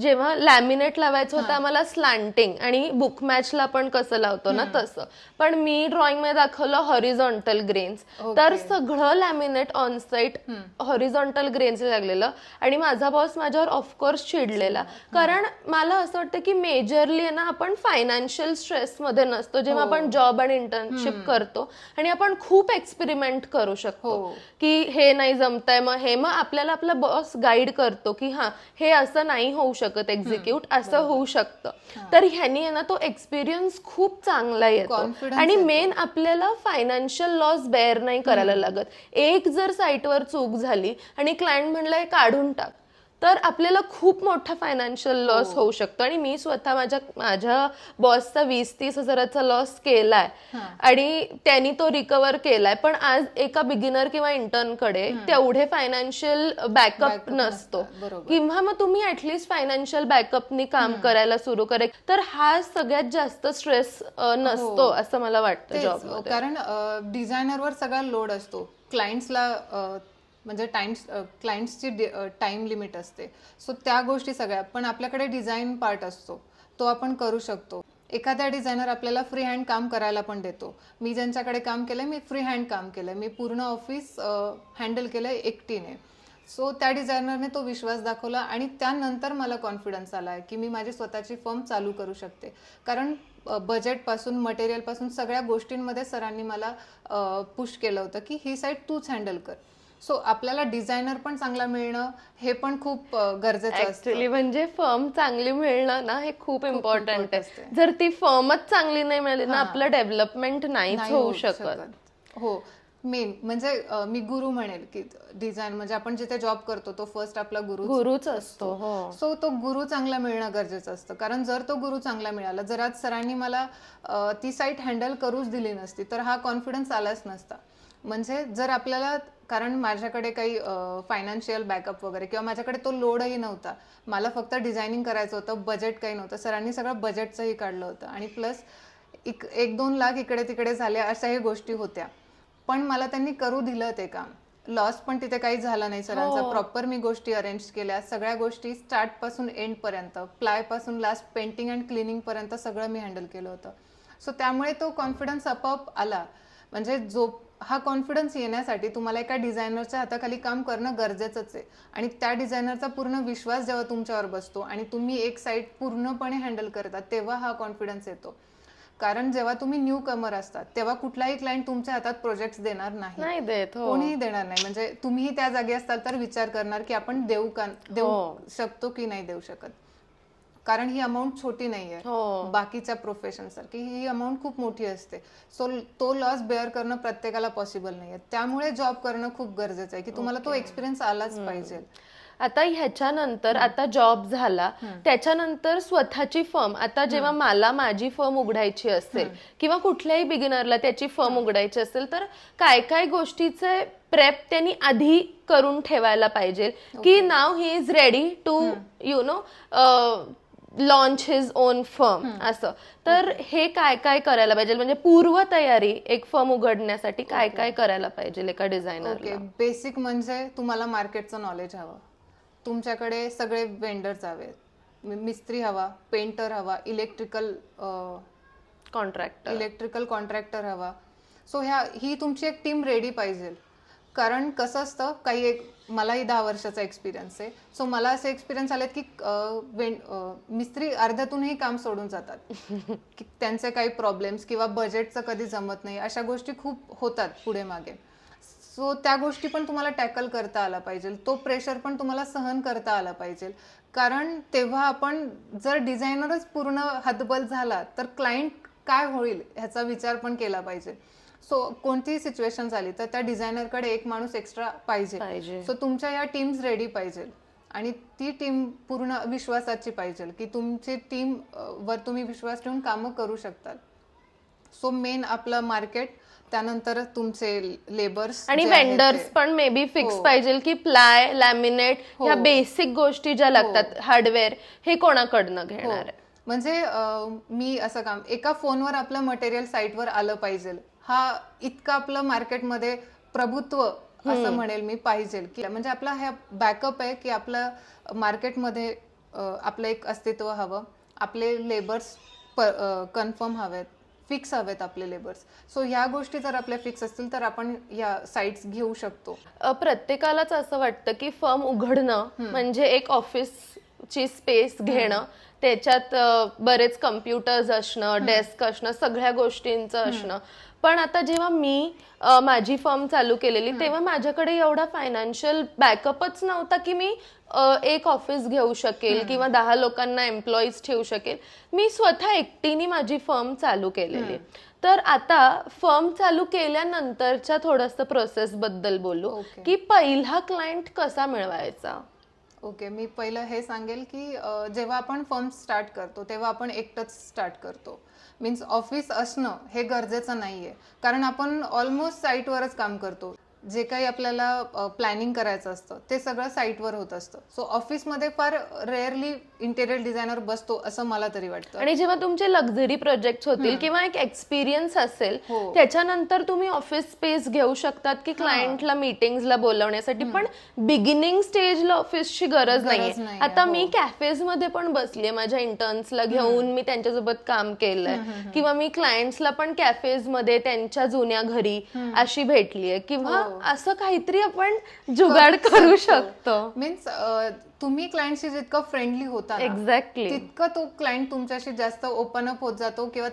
जेव्हा लॅमिनेट लावायचं होतं आम्हाला स्लॅन्टिंग आणि बुक मॅचला पण कसं लावतो ना तसं, पण मी ड्रॉइंग मध्ये दाखवलं हॉरिझॉन्टल ग्रेन्स, तर सगळं laminate on site horizontal grains लागलेलं आणि माझा बॉस माझ्यावर ऑफकोर्स चिडलेला. कारण मला असं वाटतं की मेजरली ना आपण फायनान्शियल स्ट्रेस मध्ये नसतो जेव्हा आपण जॉब आणि इंटर्नशिप करतो आणि आपण खूप एक्सपेरिमेंट करू शकतो की हे नाही जमतंय, मग आपल्याला आपला बॉस गाईड करतो की हा हे असं नाही होऊ शकत एक्झिक्यूट, असं होऊ शकतं. तर ह्यानी आहे ना तो एक्सपिरियन्स खूप चांगला येतो आणि मेन आपल्याला फायनान्शियल लॉस बेअर नाही करायला लागत. एक जर साईटवर चूक झाली आणि क्लायंट म्हणलंय काढून टाक, तर आपल्याला खूप मोठा फायनान्शियल लॉस होऊ शकतो. आणि मी स्वतः माझ्या बॉसचा 20-30 हजाराचा लॉस केलाय आणि त्यांनी तो रिकव्हर केलाय. पण आज एका बिगिनर किंवा इंटर्न कडे तेवढे फायनान्शियल बॅकअप नसतो, किंवा मग तुम्ही ऍटलीस्ट फायनान्शियल बॅकअपनी काम करायला सुरू करे, तर हा सगळ्यात जास्त स्ट्रेस नसतो असं मला वाटतं जॉब. कारण डिझायनरवर सगळा लोड असतो, क्लायंट्सला म्हणजे क्लायंट्सची टाइम लिमिट असते, सो त्या गोष्टी सगळ्या. पण आपल्याकडे डिझाईन पार्ट असतो, तो आपण करू शकतो. एखादा डिझायनर आपल्याला फ्री हँड काम करायला पण देतो. मी ज्यांच्याकडे काम केलंय, मी फ्री हँड काम केलंय, मी पूर्ण ऑफिस हँडल केलंय एकटीने. सो त्या डिझायनरने तो विश्वास दाखवला आणि त्यानंतर मला कॉन्फिडन्स आला की मी माझी स्वतःची फर्म चालू करू शकते. कारण बजेटपासून मटेरियलपासून सगळ्या गोष्टींमध्ये सरांनी मला पुश केलं होतं की ही साईट तूच हँडल कर. सो आपल्याला डिझायनर पण चांगला मिळणं हे पण खूप गरजेचं असतं. ऍक्च्युली म्हणजे फर्म चांगली मिळणं ना हे खूप इम्पॉर्टंट आहे. जर ती फर्मच चांगली नाही मिळाली ना आपलं डेव्हलपमेंट नाहीच होऊ शकत. हो, मेन म्हणजे मी गुरु म्हणेल की डिझाईन म्हणजे आपण जिथे जॉब करतो तो फर्स्ट आपला गुरुच असतो. सो तो गुरु चांगला मिळणं गरजेचं असतं. कारण जर तो गुरु चांगला मिळाला, जर आज सरांनी मला ती साईट हँडल करूच दिली नसती तर हा कॉन्फिडन्स आलाच नसता. म्हणजे जर आपल्याला, कारण माझ्याकडे काही फायनान्शियल बॅकअप वगैरे किंवा माझ्याकडे तो लोडही नव्हता, मला फक्त डिझायनिंग करायचं होतं, बजेट काही नव्हतं, सरांनी सगळं बजेटचंही काढलं होतं आणि प्लस 1-2 लाख इकडे तिकडे झाले अशाही गोष्टी होत्या, पण मला त्यांनी करू दिलं ते काम. लॉस पण तिथे काही झाला नाही सरांचा. प्रॉपर मी गोष्टी अरेंज केल्या, सगळ्या गोष्टी स्टार्ट पासून एंड पर्यंत, प्लाय पासून लास्ट पेंटिंग अँड क्लिनिंग पर्यंत सगळं मी हँडल केलं होतं. सो त्यामुळे तो कॉन्फिडन्स आपोआप आला. म्हणजे हा कॉन्फिडन्स येण्यासाठी तुम्हाला एका डिझायनरच्या हाताखाली काम करणं गरजेचंच आहे आणि त्या डिझायनरचा पूर्ण विश्वास जेव्हा तुमच्यावर बसतो आणि तुम्ही एक साईट पूर्णपणे हँडल करता तेव्हा हा कॉन्फिडन्स येतो. कारण जेव्हा तुम्ही न्यू कमर असतात तेव्हा कुठलाही क्लायंट तुमच्या हातात प्रोजेक्ट देणार नाही, कोणीही देणार नाही. म्हणजे तुम्हीही त्या जागी असताल तर विचार करणार की आपण देऊ शकतो की नाही देऊ शकत. कारण ही अमाऊंट छोटी नाहीये, बाकीच्या प्रोफेशन सारखी ही अमाऊंट खूप मोठी असते. सो तो लॉस बेअर करणं प्रत्येकाला पॉसिबल नाहीये. त्यामुळे जॉब करणं खूप गरजेचं आहे की तुम्हाला तो एक्सपिरियन्स आलाच पाहिजे. आता ह्याच्यानंतर आता जॉब झाला, त्याच्यानंतर स्वतःची फर्म, आता जेव्हा मला माझी फर्म उघडायची असेल किंवा कुठल्याही बिगिनरला त्याची फर्म उघडायची असेल, तर काय काय गोष्टीचे प्रेप त्यांनी आधी करून ठेवायला पाहिजे की नाव he is ready to launch his own firm असं. तर हे काय काय करायला पाहिजे, म्हणजे पूर्व तयारी एक फर्म उघडण्यासाठी काय काय करायला पाहिजे एका डिझायनरला? बेसिक म्हणजे तुम्हाला मार्केटचं नॉलेज हवं, तुमच्याकडे सगळे वेंडर्स हवे, मिस्त्री हवा, पेंटर हवा, इलेक्ट्रिकल कॉन्ट्रॅक्टर हवा. सो ही तुमची एक टीम रेडी पाहिजे. कारण कसं असतं, मलाही 10 वर्षाचा एक्सपिरियन्स आहे. सो मला असे एक्सपिरियन्स आलेत की मिस्त्री अर्ध्यातूनही काम सोडून जातात की त्यांचे काही प्रॉब्लेम्स किंवा बजेटचं कधी जमत नाही, अशा गोष्टी खूप होतात पुढे मागे. सो त्या गोष्टी पण तुम्हाला टॅकल करता आला पाहिजे, तो प्रेशर पण तुम्हाला सहन करता आला पाहिजे. कारण तेव्हा आपण जर डिझायनरच पूर्ण हतबल झाला तर क्लायंट काय होईल ह्याचा विचार पण केला पाहिजे. सो कोणतीही सिच्युएशन झाली तर त्या डिझायनरकडे एक माणूस एक्स्ट्रा पाहिजे. सो तुमच्या या टीम्स रेडी पाहिजे आणि ती टीम पूर्ण विश्वासाची पाहिजे की तुमची टीम वर तुम्ही विश्वास ठेवून कामं करू शकतात. सो मेन आपलं मार्केट, त्यानंतर तुमचे लेबर्स आणि वेंडर्स पण मे बी फिक्स पाहिजे की प्लाय, लॅमिनेट ह्या बेसिक गोष्टी ज्या लागतात, हार्डवेअर, हे कोणाकडनं घेणार आहे. म्हणजे मी असं काम, एका फोनवर आपलं मटेरियल साईटवर आलं पाहिजे, हा इतकं आपलं मार्केटमध्ये प्रभुत्व असं म्हणेल मी पाहिजे की म्हणजे आपला हा बॅकअप आहे की आपलं मार्केटमध्ये आपलं एक अस्तित्व हवं, आपले लेबर्स कन्फर्म हवेत, फिक्स हवेत आपले लेबर्स. सो ह्या गोष्टी जर आपल्या फिक्स असतील तर आपण या साइट्स घेऊ शकतो. प्रत्येकालाच असं वाटतं की फर्म उघडणं म्हणजे एक ऑफिसची स्पेस घेणं, त्याच्यात बरेच कम्प्युटर्स असणं, डेस्क असणं, सगळ्या गोष्टींचं असणं. पण आता जेव्हा मी माझी फर्म चालू केलेली तेव्हा माझ्याकडे एवढा फायनान्शियल बॅकअपच नव्हता की मी एक ऑफिस घेऊ शकेल किंवा 10 लोकांना एम्प्लॉईज ठेवू शकेल. मी स्वतः एकटीने माझी फर्म चालू केलेली. तर आता फर्म चालू केल्यानंतरच्या थोडंसं प्रोसेस बद्दल बोलू की पहिला क्लायंट कसा मिळवायचा. ओके, मी पहिलं हे सांगेल की जेव्हा आपण फर्म स्टार्ट करतो तेव्हा आपण एकटंच स्टार्ट करतो. मीन्स ऑफिस असणं हे गरजेचं नाहीये, कारण आपण ऑलमोस्ट साईटवरच काम करतो. जे काही आपल्याला प्लॅनिंग करायचं असतं ते सगळं साईटवर होत असतं. सो ऑफिसमध्ये फार रेअरली इंटेरियर डिझायनर बसतो असं मला तरी वाटतं. आणि जेव्हा तुमचे लक्झरी प्रोजेक्ट होतील किंवा एक एक्सपिरियन्स असेल त्याच्यानंतर तुम्ही ऑफिस स्पेस घेऊ शकतात की क्लायंटला मीटिंग्सला बोलवण्यासाठी. पण बिगिनिंग स्टेजला ऑफिसची गरज नाहीये. आता मी कॅफेज मध्ये पण बसलीये, माझ्या इंटर्न्सला घेऊन मी त्यांच्यासोबत काम केलंय, किंवा मी क्लायंट्सला पण कॅफेज मध्ये त्यांच्या जुन्या घरी अशी भेटलीये, किंवा असं काहीतरी आपण जुगाड करू शकतो. मीन्स तुम्ही क्लायंटशी जितकं फ्रेंडली होता एक्झॅक्टली तितकं तो क्लायंट तुमच्याशी जास्त ओपन अप होत जातो किंवा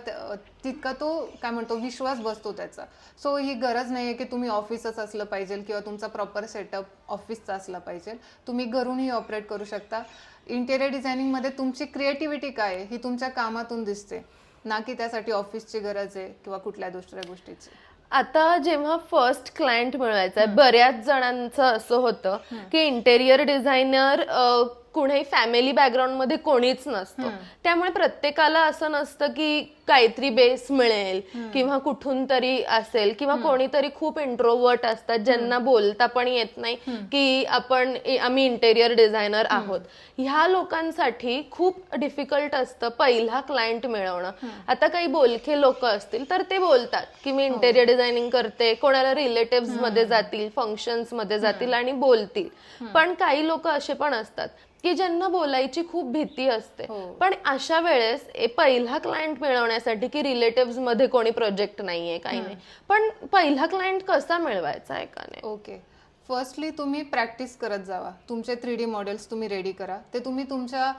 तितका तो काय म्हणतो विश्वास बसतो त्याचा. सो ही गरज नाहीये की तुम्ही ऑफिसच असलं पाहिजे किंवा तुमचा प्रॉपर सेटअप ऑफिसचा असला पाहिजे. तुम्ही घरूनही ऑपरेट करू शकता. इंटेरियर डिझायनिंग मध्ये तुमची क्रिएटिव्हिटी काय आहे ही तुमच्या कामातून दिसते, ना की त्यासाठी ऑफिसची गरज आहे किंवा कुठल्या दुसऱ्या गोष्टीची. आता जेव्हा फर्स्ट क्लायंट मिळवायचा आहे, बऱ्याच जणांचं असं होतं की इंटेरियर डिझायनर कुठेही फॅमिली बॅकग्राऊंड मध्ये कोणीच नसतं, त्यामुळे प्रत्येकाला असं नसतं की काहीतरी बेस मिळेल किंवा कुठून तरी असेल, किंवा कोणीतरी खूप इंट्रोवर्ट असतात ज्यांना बोलता पण येत नाही की आम्ही इंटेरियर डिझायनर आहोत. ह्या लोकांसाठी खूप डिफिकल्ट असतं पहिला क्लायंट मिळवणं. आता काही बोलके लोक असतील तर ते बोलतात की मी इंटेरियर डिझायनिंग करते, कोणाला रिलेटिव्ह मध्ये जातील, फंक्शन्स मध्ये जातील आणि बोलतील. पण काही लोक असे पण असतात की ज्यांना बोलायची खूप भीती असते. पण अशा वेळेस पहिला क्लायंट मिळवण्यासाठी की रिलेटिव्ह मध्ये कोणी प्रोजेक्ट नाहीये, काही नाही, पण पहिला क्लायंट कसा मिळवायचा एकाने. ओके, फर्स्टली तुम्ही प्रॅक्टिस करत जावा. तुमचे 3D मॉडेल्स तुम्ही रेडी करा. ते तुम्ही तुमच्या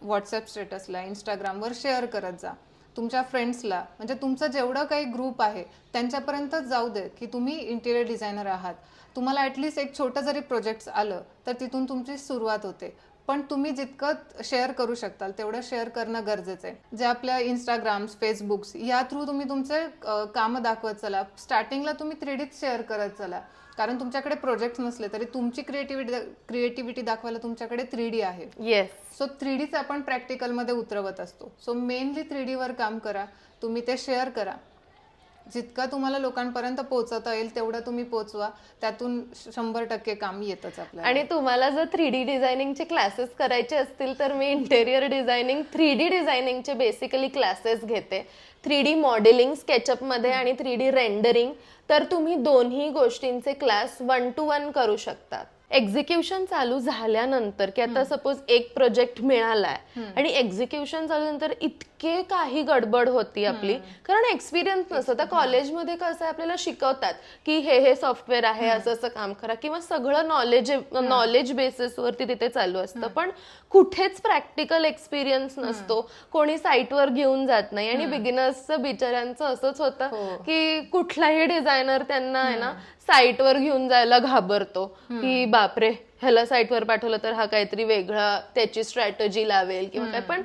व्हॉट्सअप स्टेटसला, इंस्टाग्रामवर शेअर करत जा. तुमच्या फ्रेंड्सला, म्हणजे तुमचं जेवढं काही ग्रुप आहे त्यांच्यापर्यंत जाऊ दे की तुम्ही इंटेरियर डिझायनर आहात. तुम्हाला ॲटलिस्ट एक छोटं जरी प्रोजेक्ट आलं तर तिथून तुमची सुरुवात होते. पण तुम्ही जितकं शेअर करू शकताल तेवढं शेअर करणं गरजेचं आहे. जे आपल्या इंस्टाग्राम्स, फेसबुक्स या थ्रू तुम्ही तुमचे कामं दाखवत चला. स्टार्टिंगला तुम्ही 3Dच शेअर करत चला, कारण तुमच्याकडे प्रोजेक्ट नसले तरी तुमची क्रिएटिव्हिटी दाखवायला तुमच्याकडे 3D आहे. येस. सो 3Dच आपण प्रॅक्टिकलमध्ये उतरवत असतो. सो मेनली 3D वर काम करा, तुम्ही ते शेअर करा. जितका तुम्हाला लोकांपर्यंत पोहोचवता येईल तेवढं तुम्ही पोहोचवा. त्यातून 100% काम येतच आपल्याला. आणि तुम्हाला जर 3D डिझायनिंगचे क्लासेस करायचे असतील तर मी इंटेरियर डिझायनिंग 3D डिझायनिंगचे बेसिकली क्लासेस घेते. 3D मॉडेलिंग स्केचअप मध्ये आणि 3D रेंडरिंग, तर तुम्ही दोन्ही गोष्टींचे क्लास 1-to-1 करू शकता. एक्झिक्युशन चालू झाल्यानंतर की आता सपोज एक प्रोजेक्ट मिळालाय आणि एक्झिक्युशन झाल्यानंतर इतके काही गडबड होती आपली, कारण एक्सपिरियन्स नसतो. त्या कॉलेजमध्ये कसं आहे, आपल्याला शिकवतात की हे सॉफ्टवेअर आहे, असं असं काम करा, किंवा सगळं नॉलेज बेसिसवरती तिथे चालू असतं, पण कुठेच प्रॅक्टिकल एक्सपिरियन्स नसतो, कोणी साईटवर घेऊन जात नाही. आणि बिगिनर्सचं बिचाऱ्यांचं असंच होतं की कुठलाही डिझायनर त्यांना आहे ना साईटवर घेऊन जायला घाबरतो की बापरे, ह्याला साईटवर पाठवलं तर हा काहीतरी वेगळा त्याची स्ट्रॅटेजी लावेल किंवा काय. पण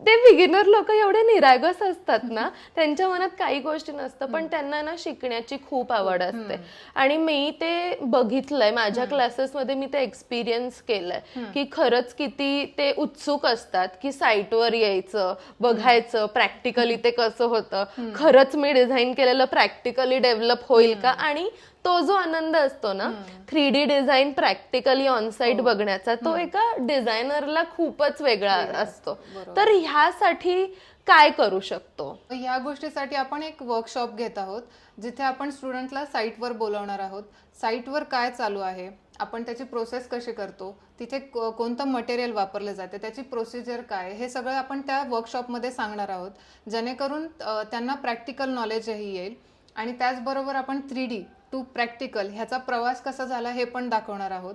ते बिगिनर लोक एवढे निरागस असतात ना, त्यांच्या मनात काही गोष्टी नसतं, पण त्यांना ना शिकण्याची खूप आवड असते. आणि मी ते बघितलंय माझ्या क्लासेसमध्ये, मी ते एक्सपिरियन्स केलंय की खरंच किती ते उत्सुक असतात की साईटवर यायचं, बघायचं प्रॅक्टिकली ते कसं होतं, खरंच मी डिझाईन केलेलं प्रॅक्टिकली डेव्हलप होईल का. आणि तो जो आनंद असतो ना 3D डिझाईन प्रॅक्टिकली ऑनसाईट बघण्याचा, तो एका डिझायनरला खूपच वेगळा असतो. तर ह्यासाठी काय करू शकतो? या गोष्टीसाठी आपण एक वर्कशॉप घेत आहोत, जिथे आपण स्टुडंटला साईटवर बोलवणार आहोत. साईटवर काय चालू आहे, आपण त्याची प्रोसेस कशी करतो, तिथे कोणतं मटेरियल वापरले जाते, त्याची प्रोसिजर काय, हे सगळं आपण त्या वर्कशॉपमध्ये सांगणार आहोत, जेणेकरून त्यांना प्रॅक्टिकल नॉलेजही येईल. आणि त्याचबरोबर आपण 3D टू प्रॅक्टिकल ह्याचा प्रवास कसा झाला हे पण दाखवणार आहोत.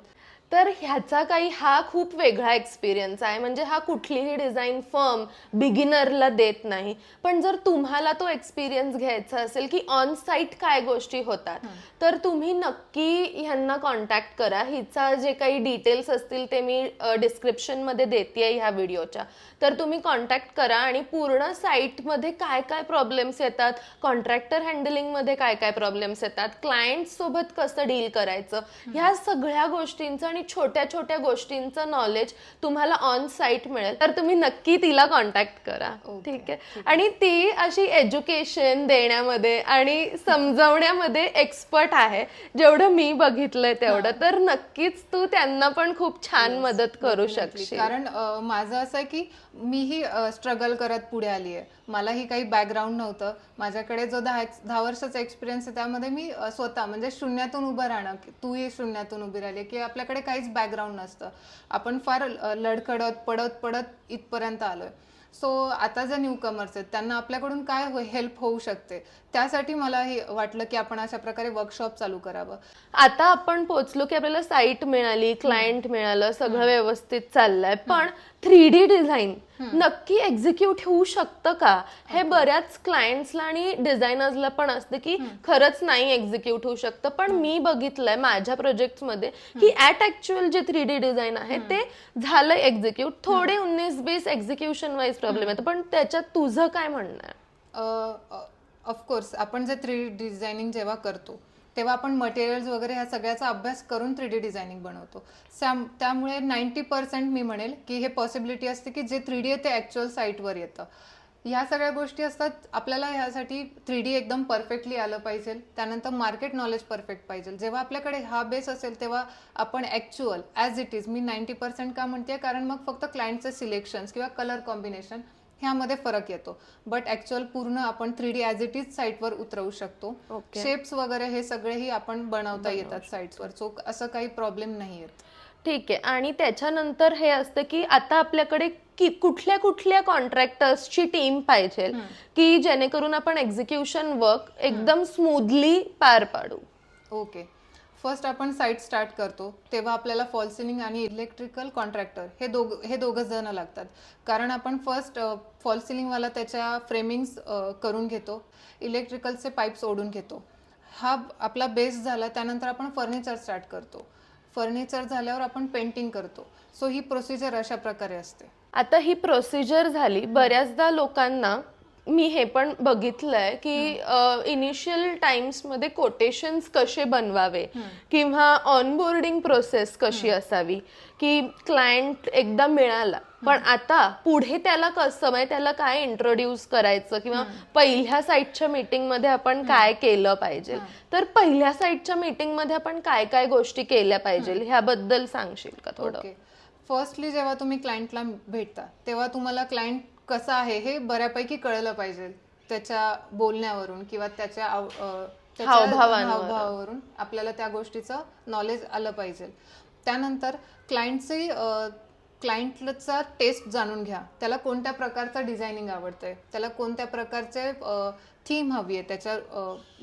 तर ह्याचा काही हा खूप वेगळा एक्सपिरियन्स आहे. म्हणजे हा कुठलीही डिझाईन फर्म बिगिनरला देत नाही. पण जर तुम्हाला तो एक्सपिरियन्स घ्यायचा असेल की ऑन साईट काय गोष्टी होतात, तर तुम्ही नक्की ह्यांना कॉन्टॅक्ट करा. हिचा जे काही डिटेल्स असतील ते मी डिस्क्रिप्शनमध्ये देते ह्या व्हिडिओच्या. तर तुम्ही कॉन्टॅक्ट करा आणि पूर्ण साईटमध्ये काय काय प्रॉब्लेम्स येतात, कॉन्ट्रॅक्टर हँडलिंगमध्ये काय काय प्रॉब्लेम्स येतात, क्लायंट सोबत कसं डील करायचं, ह्या सगळ्या गोष्टींचं आणि छोट्या छोट्या गोष्टींचं नॉलेज तुम्हाला ऑन साईट मिळेल. तर तुम्ही नक्की तिला कॉन्टॅक्ट करा. ठीक आहे. आणि ती अशी एज्युकेशन देण्यामध्ये आणि समजवण्यामध्ये एक्सपर्ट आहे, जेवढं मी बघितलंय तेवढं. तर नक्कीच तू त्यांना पण खूप छान मदत करू शकशील. कारण माझं असं आहे की मीही स्ट्रगल करत पुढे आली आहे. मलाही काही बॅकग्राऊंड नव्हतं. माझ्याकडे जो 10 वर्षाचा एक्सपिरियन्स आहे, त्यामध्ये मी स्वतः म्हणजे शून्यातून उभं राहणं, तूही शून्यातून उभी राहिली, की आपल्याकडे काहीच बॅकग्राऊंड नसतं, आपण फार लडखडत पडत इथपर्यंत आलोय. सो आता जे न्यू कमर्स आहेत त्यांना आपल्याकडून काय हेल्प होऊ शकते, त्यासाठी मला हे वाटलं की आपण अशा प्रकारे वर्कशॉप चालू करावं. आता आपण पोहोचलो की आपल्याला साईट मिळाली, क्लायंट मिळालं, सगळं व्यवस्थित चाललंय, पण 3D डिझाईन नक्की एक्झिक्यूट होऊ शकतं का, हे बऱ्याच क्लायंट्सला आणि डिझायनर्सला पण असतं की खरंच नाही एक्झिक्यूट होऊ शकतं. पण मी बघितलंय माझ्या प्रोजेक्ट्समध्ये की ऍट ऍक्च्युअल जे 3D डिझाईन आहे ते झालं एक्झिक्यूट. थोडे 19-20 एक्झिक्युशन वाईज प्रॉब्लेम येतो, पण त्याच्यात तुझं काय म्हणणं आहे? ऑफकोर्स आपण जे 3D डिझायनिंग जेव्हा करतो तेव्हा आपण मटेरियल्स वगैरे ह्या सगळ्याचा अभ्यास करून 3D डिझायनिंग बनवतो. त्यामुळे 90% मी म्हणेल की हे पॉसिबिलिटी असते की जे 3D आहे ते ॲक्च्युअल साईटवर येतं. ह्या सगळ्या गोष्टी असतात. आपल्याला ह्यासाठी 3D एकदम परफेक्टली आलं पाहिजे, त्यानंतर मार्केट नॉलेज परफेक्ट पाहिजे. जेव्हा आपल्याकडे हा बेस असेल तेव्हा आपण ॲक्च्युअल ॲज इट इज, मी 90% का म्हणते, कारण मग फक्त क्लायंटचे सिलेक्शन्स किंवा कलर कॉम्बिनेशन ह्यामध्ये फरक येतो. बट ऍक्च्युअल पूर्ण आपण 3D ॲज इट इज साईटवर उतरवू शकतो. शेप्स वगैरे हे सगळेही आपण बनवता येतात साईट्सवर, सो असं काही प्रॉब्लेम नाही येत. ठीक आहे. आणि त्याच्यानंतर हे असतं की आता आपल्याकडे कुठल्या कुठल्या कॉन्ट्रॅक्टर्सची टीम पाहिजे की जेणेकरून आपण एक्झिक्युशन वर्क एकदम स्मूथली पार पाडू. ओके, फर्स्ट आपण साईट स्टार्ट करतो तेव्हा आपल्याला फॉल सिलिंग आणि इलेक्ट्रिकल कॉन्ट्रॅक्टर हे दोघं जण लागतात. कारण आपण फर्स्ट फॉल सिलिंगवाला त्याच्या फ्रेमिंग्स करून घेतो, इलेक्ट्रिकलचे पाईप्स ओढून घेतो. हा आपला बेस झाला. त्यानंतर आपण फर्निचर स्टार्ट करतो. फर्निचर झाल्यावर आपण पेंटिंग करतो. सो ही प्रोसिजर अशा प्रकारे असते. आता ही प्रोसिजर झाली. बऱ्याचदा लोकांना मी हे पण बघितलंय की इनिशियल टाइम्समध्ये कोटेशन्स कसे बनवावे किंवा ऑनबोर्डिंग प्रोसेस कशी असावी, की क्लायंट एकदा मिळाला पण आता पुढे त्याला कसं, म्हणजे त्याला काय इंट्रोड्यूस करायचं किंवा पहिल्या साईटच्या मीटिंग मध्ये आपण काय केलं पाहिजे. तर पहिल्या साईटच्या मीटिंग मध्ये आपण काय काय गोष्टी केल्या पाहिजे ह्याबद्दल सांगशील का थोडं? फर्स्टली जेव्हा तुम्ही क्लायंटला भेटता तेव्हा तुम्हाला क्लायंट कसा आहे हे बऱ्यापैकी कळलं पाहिजे. त्याच्या बोलण्यावरून किंवा त्याच्या हावभावावरून आपल्याला त्या गोष्टीचं नॉलेज आलं पाहिजे. त्यानंतर क्लायंटचा टेस्ट जाणून घ्या, त्याला कोणत्या प्रकारचं डिझायनिंग आवडतंय, त्याला कोणत्या प्रकारचे थीम हवी आहे त्याच्या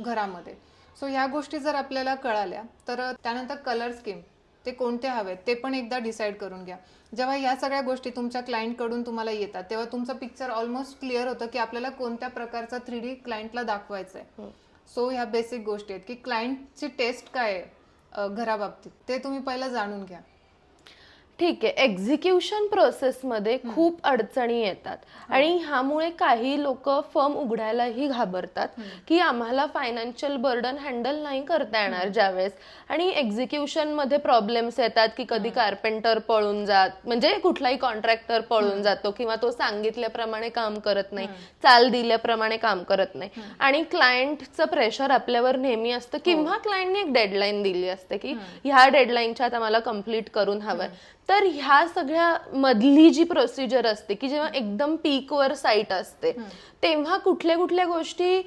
घरामध्ये. सो ह्या गोष्टी जर आपल्याला कळाल्या तर त्यानंतर कलर स्कीम ते कोणते हवेत ते पण एकदा डिसाईड करून घ्या. जेव्हा ह्या सगळ्या गोष्टी तुमच्या क्लायंटकडून तुम्हाला येतात तेव्हा तुमचं पिक्चर ऑलमोस्ट क्लिअर होतं की आपल्याला कोणत्या प्रकारचा 3D क्लायंटला दाखवायचं आहे. सो ह्या बेसिक गोष्टी आहेत की क्लायंटची टेस्ट काय आहे घराबाबतीत ते तुम्ही पहिलं जाणून घ्या. ठीक आहे. एक्झिक्युशन प्रोसेसमध्ये खूप अडचणी येतात आणि ह्यामुळे काही लोक फर्म उघडायलाही घाबरतात की आम्हाला फायनान्शियल बर्डन हँडल नाही करता येणार ज्यावेळेस. आणि एक्झिक्युशनमध्ये प्रॉब्लेम्स येतात की कधी कार्पेंटर पळून म्हणजे कुठलाही कॉन्ट्रॅक्टर पळून जातो किंवा तो सांगितल्याप्रमाणे काम करत नाही, चाल दिल्याप्रमाणे काम करत नाही आणि क्लायंटचं प्रेशर आपल्यावर नेहमी असतं किंवा क्लायंटने एक डेडलाईन दिली असते की ह्या डेडलाईनच्या आत आम्हाला कम्प्लीट करून हवंय. तर ह्या सगळ्या मधली जी प्रोसिजर असते की जेव्हा एकदम पीकवर साईट असते तेव्हा कुठल्या कुठल्या गोष्टी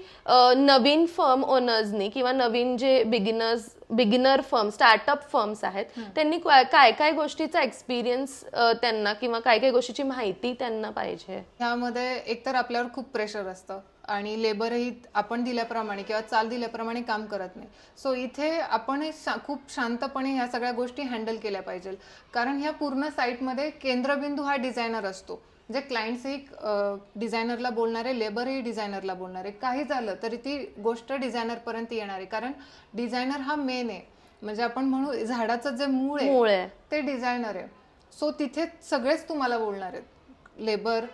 नवीन फर्म ओनर्सनी किंवा नवीन जे बिगिनर फर्म स्टार्टअप फर्म्स आहेत त्यांनी काय काय गोष्टीचा एक्सपिरियन्स त्यांना किंवा काय काय गोष्टीची माहिती त्यांना पाहिजे. ह्यामध्ये एकतर आपल्यावर खूप प्रेशर असतं आणि लेबरही आपण दिल्याप्रमाणे किंवा चाल दिल्याप्रमाणे काम करत नाही. सो इथे आपण खूप शांतपणे ह्या सगळ्या गोष्टी हँडल केल्या पाहिजे. कारण ह्या पूर्ण साईटमध्ये केंद्रबिंदू हा डिझायनर असतो. जे क्लायंट्सही डिझायनरला बोलणारे, लेबरही डिझायनरला बोलणारे, काही झालं तरी ती गोष्ट डिझायनरपर्यंत येणार आहे. कारण डिझायनर हा मेन आहे. म्हणजे आपण म्हणू झाडाचं जे मूळ आहे ते डिझायनर आहे. सो तिथे सगळेच तुम्हाला बोलणार आहेत, लेबर,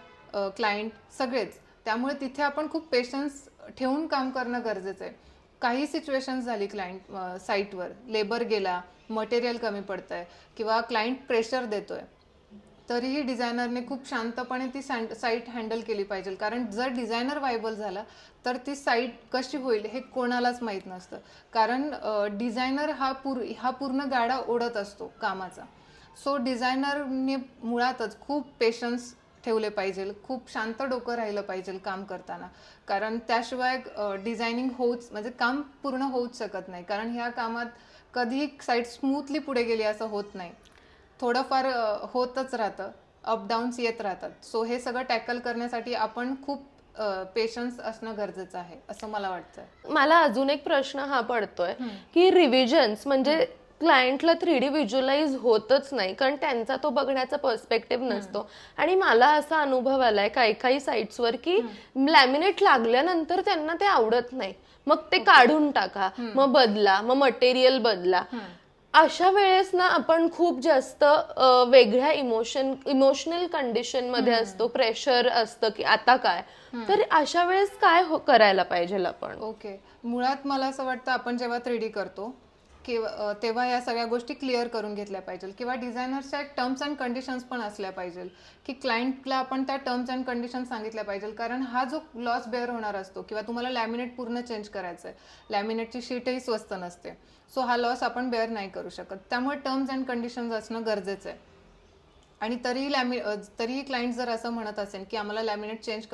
क्लायंट सगळेच. त्यामुळे तिथे आपण खूप पेशन्स ठेवून काम करणं गरजेचं आहे. काही सिच्युएशन्स झाली क्लायंट साईटवर, लेबर गेला, मटेरियल कमी पडतंय किंवा क्लायंट प्रेशर देतोय, तरीही डिझायनरने खूप शांतपणे ती साईट हँडल केली पाहिजे. कारण जर डिझायनर व्हायबल झाला तर ती साईट कशी होईल हे कोणालाच माहीत नसतं. कारण डिझायनर हा पूर्ण गाडा ओढत असतो कामाचा. सो डिझायनरने मुळातच खूप पेशन्स ठेवले पाहिजे, खूप शांत डोकं राहिलं पाहिजे काम करताना. कारण त्याशिवाय डिझायनिंग म्हणजे काम पूर्ण होऊच शकत नाही. कारण ह्या कामात कधीही साईट स्मूथली पुढे गेली असं होत नाही. थोडंफार होतच राहतं, अपडाऊन्स येत राहतात. सो हे सगळं टॅकल करण्यासाठी आपण खूप पेशन्स असणं गरजेचं आहे असं मला वाटतं. मला अजून एक प्रश्न हा पडतोय की रिव्हिजन्स म्हणजे क्लायंटला 3D व्हिज्युअलाइज होतच नाही कारण त्यांचा तो बघण्याचा पर्स्पेक्टिव्ह नसतो. आणि मला असा अनुभव आलाय काही काही साईट्सवर की लॅमिनेट लागल्यानंतर त्यांना ते आवडत नाही, मग ते काढून टाका, मग बदला, मग मटेरियल बदला. अशा वेळेस ना आपण खूप जास्त वेगळ्या इमोशनल कंडिशन मध्ये असतो, प्रेशर असतं की आता काय. तर अशा वेळेस काय करायला पाहिजे आपण? ओके, मुळात मला असं वाटतं आपण जेव्हा 3D करतो तेव्हा या सगळ्या गोष्टी क्लिअर करून घेतल्या पाहिजे किंवा डिझायनर्सच्या एक टर्म्स अँड कंडिशन्स पण असल्या पाहिजे की क्लायंटला आपण त्या टर्म्स अँड कंडिशन्स सांगितल्या पाहिजे. कारण हा जो लॉस बेअर होणार असतो किंवा तुम्हाला लॅमिनेट पूर्ण चेंज करायचं आहे, लॅमिनेटची शीटही स्वस्त नसते, सो हा लॉस आपण बेअर नाही करू शकत. त्यामुळे टर्म्स अँड कंडिशन्स असणं गरजेचं आहे. आणि तरीही क्लायंट जर असं म्हणत असेल की आम्हाला लॅमिनेट चेंज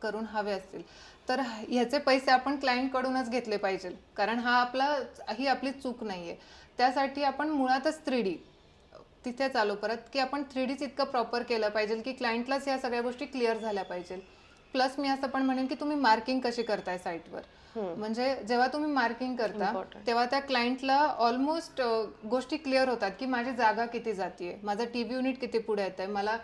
करून हवे असतील तर ह्याचे पैसे आपण क्लायंटकडूनच घेतले पाहिजे. कारण ही आपली चूक नाहीये. त्यासाठी आपण मुळातच 3D तिथे चालू परत की आपण 3Dच इतकं प्रॉपर केलं पाहिजे की क्लायंटलाच ह्या सगळ्या गोष्टी क्लिअर झाल्या पाहिजे. प्लस मी असं पण म्हणेन की तुम्ही मार्किंग कशी करताय साईटवर. म्हणजे जेव्हा तुम्ही मार्किंग करता तेव्हा त्या क्लायंटला ऑलमोस्ट गोष्टी क्लिअर होतात की माझी जागा किती जातीये, माझं टीव्ही युनिट किती पुढे येत आहे, मला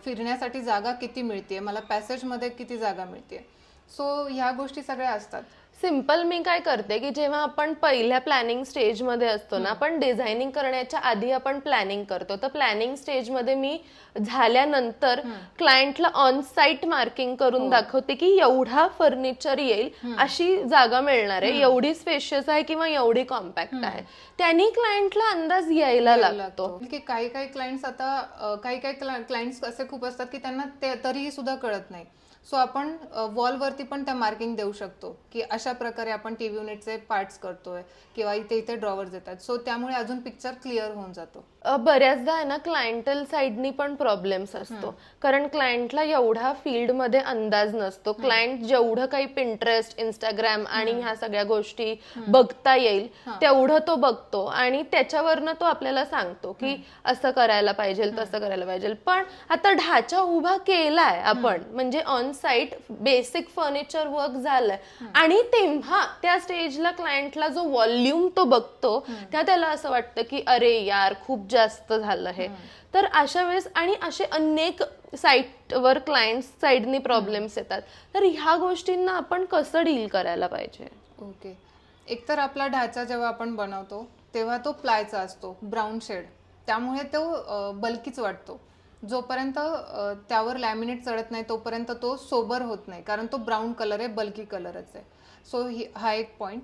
फिरण्यासाठी जागा किती मिळतेय, मला पॅसेजमध्ये किती जागा मिळते. सो ह्या गोष्टी सगळ्या असतात. सिम्पल मी काय करते की जेव्हा आपण पहिल्या प्लॅनिंग स्टेजमध्ये असतो ना, आपण डिझायनिंग करण्याच्या आधी आपण प्लॅनिंग करतो, तर प्लॅनिंग स्टेजमध्ये मी झाल्यानंतर क्लायंटला ऑन साईट मार्किंग करून दाखवते की एवढा फर्निचर येईल, अशी जागा मिळणार आहे, एवढी स्पेशियस आहे किंवा एवढी कॉम्पॅक्ट आहे. त्यांनी क्लायंटला अंदाज यायला लागतो. की काही क्लायंट्स आता काही क्लायंट्स असे खूप असतात की त्यांना तरीही सुद्धा कळत नाही. सो आपण वॉलवरती पण त्या मार्किंग देऊ शकतो की अशा प्रकारे आपण टीव्ही युनिटचे पार्ट्स करतोय किंवा इथे ड्रॉवर्स येतात. सो त्यामुळे अजून पिक्चर क्लिअर होऊन जातो. बऱ्याचदा आहे ना क्लायंटल साइडनी पण प्रॉब्लेम्स असतो, कारण क्लायंटला एवढा फील्ड मध्ये अंदाज नसतो. क्लायंट जेवढं काही पिंटरेस्ट, इंस्टाग्राम आणि ह्या सगळ्या गोष्टी बघता येईल तेवढं तो बघतो आणि त्याच्यावरनं तो आपल्याला सांगतो की असं करायला पाहिजे, तसं करायला पाहिजे. पण आता ढाचा उभा केलाय आपण, म्हणजे on site basic furniture work झालंय आणि तेव्हा त्या स्टेजला क्लायंटला जो व्हॉल्यूम तो बघतो त्या त्याला असं वाटतं की अरे यार खूप जास्त झालं हे. तर अशा वेळेस आणि असे अनेक साईटवर क्लायंट साईडनी प्रॉब्लेम्स येतात. तर ह्या गोष्टींना आपण कसं डील करायला पाहिजे? ओके, एकतर आपला ढाचा जेव्हा आपण बनवतो तेव्हा तो प्लायचा असतो, ब्राऊन शेड, त्यामुळे तो बल्कीच वाटतो. जोपर्यंत त्यावर लॅमिनेट चढत नाही तोपर्यंत तो सोबर होत नाही, कारण तो ब्राऊन कलर आहे, बल्की कलरच आहे. सो हा एक पॉईंट.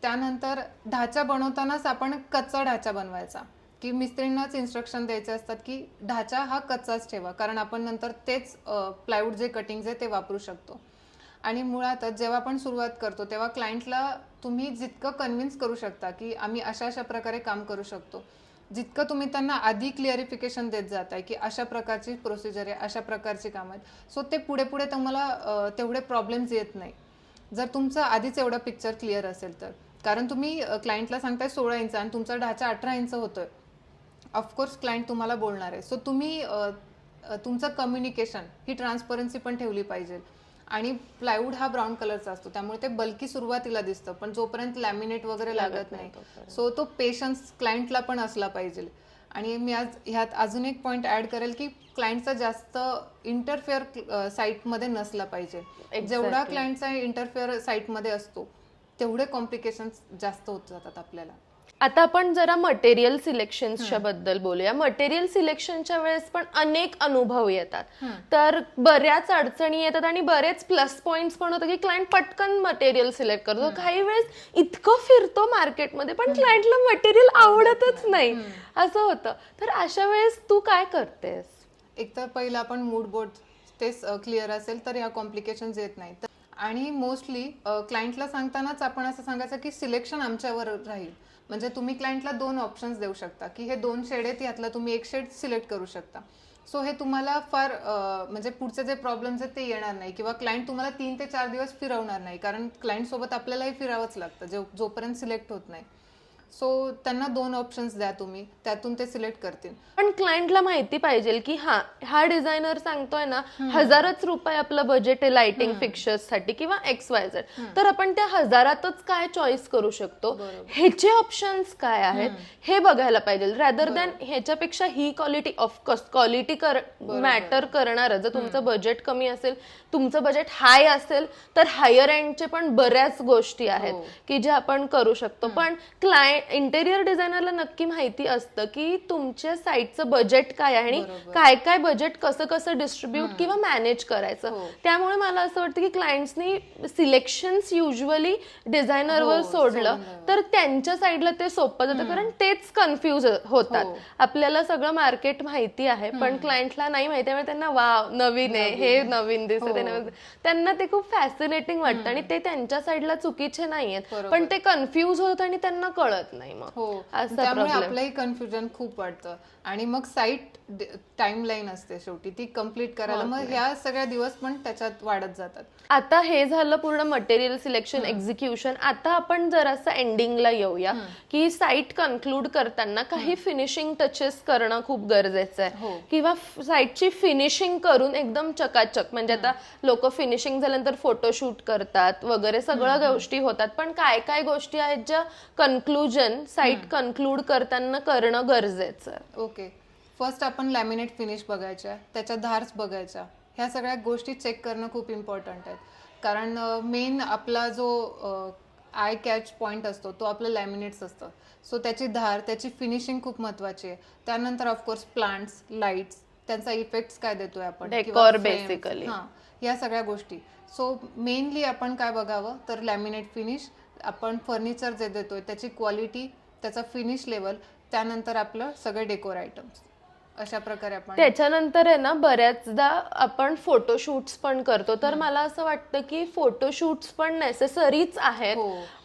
त्यानंतर ढाचा बनवतानाच आपण कच्चा ढाचा बनवायचा, की मिस्त्रींनाच इन्स्ट्रक्शन द्यायचे असतात की ढाचा हा कच्चाच ठेवा, कारण आपण नंतर तेच प्लायवूड जे कटिंग्स आहे ते वापरू शकतो. आणि मुळातच जेव्हा आपण सुरुवात करतो तेव्हा क्लायंटला तुम्ही जितकं कन्व्हिन्स करू शकता की आम्ही अशा अशा प्रकारे काम करू शकतो, जितकं तुम्ही त्यांना आधी क्लिअरिफिकेशन देत जाताय की अशा प्रकारची प्रोसिजर आहे, अशा प्रकारची कामं आहेत, सो ते पुढे पुढे तुम्हाला तेवढे प्रॉब्लेम्स येत नाही जर तुमचं आधीच एवढा पिक्चर क्लिअर असेल तर. कारण तुम्ही क्लायंटला सांगताय 16 इंच आणि तुमचा ढाचा 18 इंच होतोय, ऑफकोर्स क्लायंट तुम्हाला बोलणार आहे. सो तुम्ही तुमचं कम्युनिकेशन ही ट्रान्सपरन्सी पण ठेवली पाहिजे. आणि प्लायवूड हा ब्राऊन कलरचा असतो त्यामुळे ते बल्की सुरुवातीला दिसतं, पण जोपर्यंत लॅमिनेट वगैरे लागत नाही, सो तो पेशन्स क्लायंटला पण असला पाहिजे. आणि मी आज ह्यात अजून एक पॉईंट ऍड करेल की क्लायंटचा जास्त इंटरफेअर साईटमध्ये नसला पाहिजे. जेवढा क्लायंटचा इंटरफेअर साईटमध्ये असतो तेवढे कॉम्प्लिकेशन्स जास्त होत जातात आपल्याला. आता आपण जरा मटेरियल सिलेक्शनच्या बद्दल बोलूया. मटेरियल सिलेक्शनच्या वेळेस पण अनेक अनुभव येतात, तर बऱ्याच अडचणी येतात आणि बरेच प्लस पॉइंट्स पण होतात की क्लायंट पटकन मटेरियल सिलेक्ट करतो. काही वेळेस इतकं फिरतो मार्केटमध्ये पण क्लायंटला मटेरियल आवडतच नाही, असं होतं. तर अशा वेळेस तू काय करतेस? एकतर पहिलं आपण मूड बोर्ड तेच क्लिअर असेल तर ह्या कॉम्प्लिकेशन्स येत नाही. आणि मोस्टली क्लायंटला सांगतानाच आपण असं सांगायचं की सिलेक्शन आमच्यावर राहील. म्हणजे तुम्ही क्लायंटला 2 ऑप्शन्स देऊ शकता की हे 2 शेड आहेत, यातला तुम्ही एक शेड सिलेक्ट करू शकता. सो हे तुम्हाला फार म्हणजे पुढचे जे प्रॉब्लेम्स आहेत ते येणार नाही, किंवा क्लायंट तुम्हाला 3 ते 4 दिवस फिरवणार नाही, कारण क्लायंट सोबत आपल्यालाही फिरावंच लागतं जोपर्यंत सिलेक्ट होत नाही. सो त्यांना 2 ऑप्शन्स द्या तुम्ही, त्यातून ते सिलेक्ट करतील. पण क्लायंटला माहिती पाहिजे की हा डिझायनर सांगतोय ना हजारच रुपये आपलं बजेट आहे लाइटिंग फिक्चर्स साठी किंवा XYZ, तर आपण त्या हजारातच काय चॉईस करू शकतो, ह्याचे ऑप्शन्स काय आहेत हे बघायला पाहिजे, रॅदर दॅन ह्याच्यापेक्षा ही क्वालिटी. ऑफकोर्स क्वालिटी मॅटर करणार. जर तुमचं बजेट कमी असेल, तुमचं बजेट हाय असेल, तर हायर एंडचे पण बऱ्याच गोष्टी आहेत की ज्या आपण करू शकतो. पण इंटेरियर डिझायनरला नक्की माहिती असतं की तुमच्या साईटचं बजेट काय आहे आणि काय काय बजेट कसं कसं डिस्ट्रीब्यूट किंवा मॅनेज करायचं. त्यामुळे मला असं वाटतं की क्लायंट्सनी सिलेक्शन्स युजली डिझायनरवर सोडलं तर त्यांच्या साईडला ते सोपं जातं, कारण तेच कन्फ्युज होतात. आपल्याला सगळं मार्केट माहिती आहे पण क्लायंटला नाही माहिती, त्यामुळे त्यांना वाव नवीन आहे, हे नवीन दिसतं, त्यांना ते खूप फॅसिनेटिंग वाटतं आणि ते त्यांच्या साईडला चुकीचे नाहीयेत, पण ते कन्फ्युज होत आणि त्यांना कळत नाही. मग त्यामुळे आपलंही कन्फ्युजन खूप वाटतं आणि मग साईट टाइमलाईन असते शेवटी ती कम्प्लीट करायला, मग ह्या सगळ्या दिवस पण त्याच्यात वाढत जातात. आता हे झालं पूर्ण मटेरियल सिलेक्शन, एक्झिक्युशन. आता आपण जरासं एंडिंगला येऊया की साईट कन्क्लूड करताना काही फिनिशिंग टचेस करणं खूप गरजेचं आहे, किंवा साईटची फिनिशिंग करून एकदम चकाचक. म्हणजे आता लोक फिनिशिंग झाल्यानंतर फोटोशूट करतात वगैरे सगळ्या गोष्टी होतात, पण काय काय गोष्टी आहेत ज्या कन्क्लुजन साईट कन्क्लूड करताना करणं गरजेचं आहे? ओके, फर्स्ट आपण लॅमिनेट फिनिश बघायच्या, त्याच्या धार्स बघायच्या, ह्या सगळ्या गोष्टी चेक करणं खूप इम्पॉर्टंट आहे. कारण मेन आपला जो आय कॅच पॉइंट असतो तो आपलं लॅमिनेट्स असतं. सो त्याची धार, त्याची फिनिशिंग खूप महत्वाची आहे. त्यानंतर ऑफकोर्स प्लांट्स, लाईट्स, त्यांचा इफेक्ट्स काय देतोय आपण, डेकोर बेसिकली, या सगळ्या गोष्टी. सो मेनली आपण काय बघावं तर लॅमिनेट फिनिश, आपण फर्निचर जे देतोय त्याची क्वालिटी, त्याचा फिनिश लेवल, त्यानंतर आपलं सगळे डेकोर आयटम्स. अशा प्रकारे आपण त्याच्यानंतर आहे ना बऱ्याचदा आपण फोटोशूट्स पण करतो, तर मला असं वाटतं की फोटोशूट्स पण नेसेसरीच आहेत.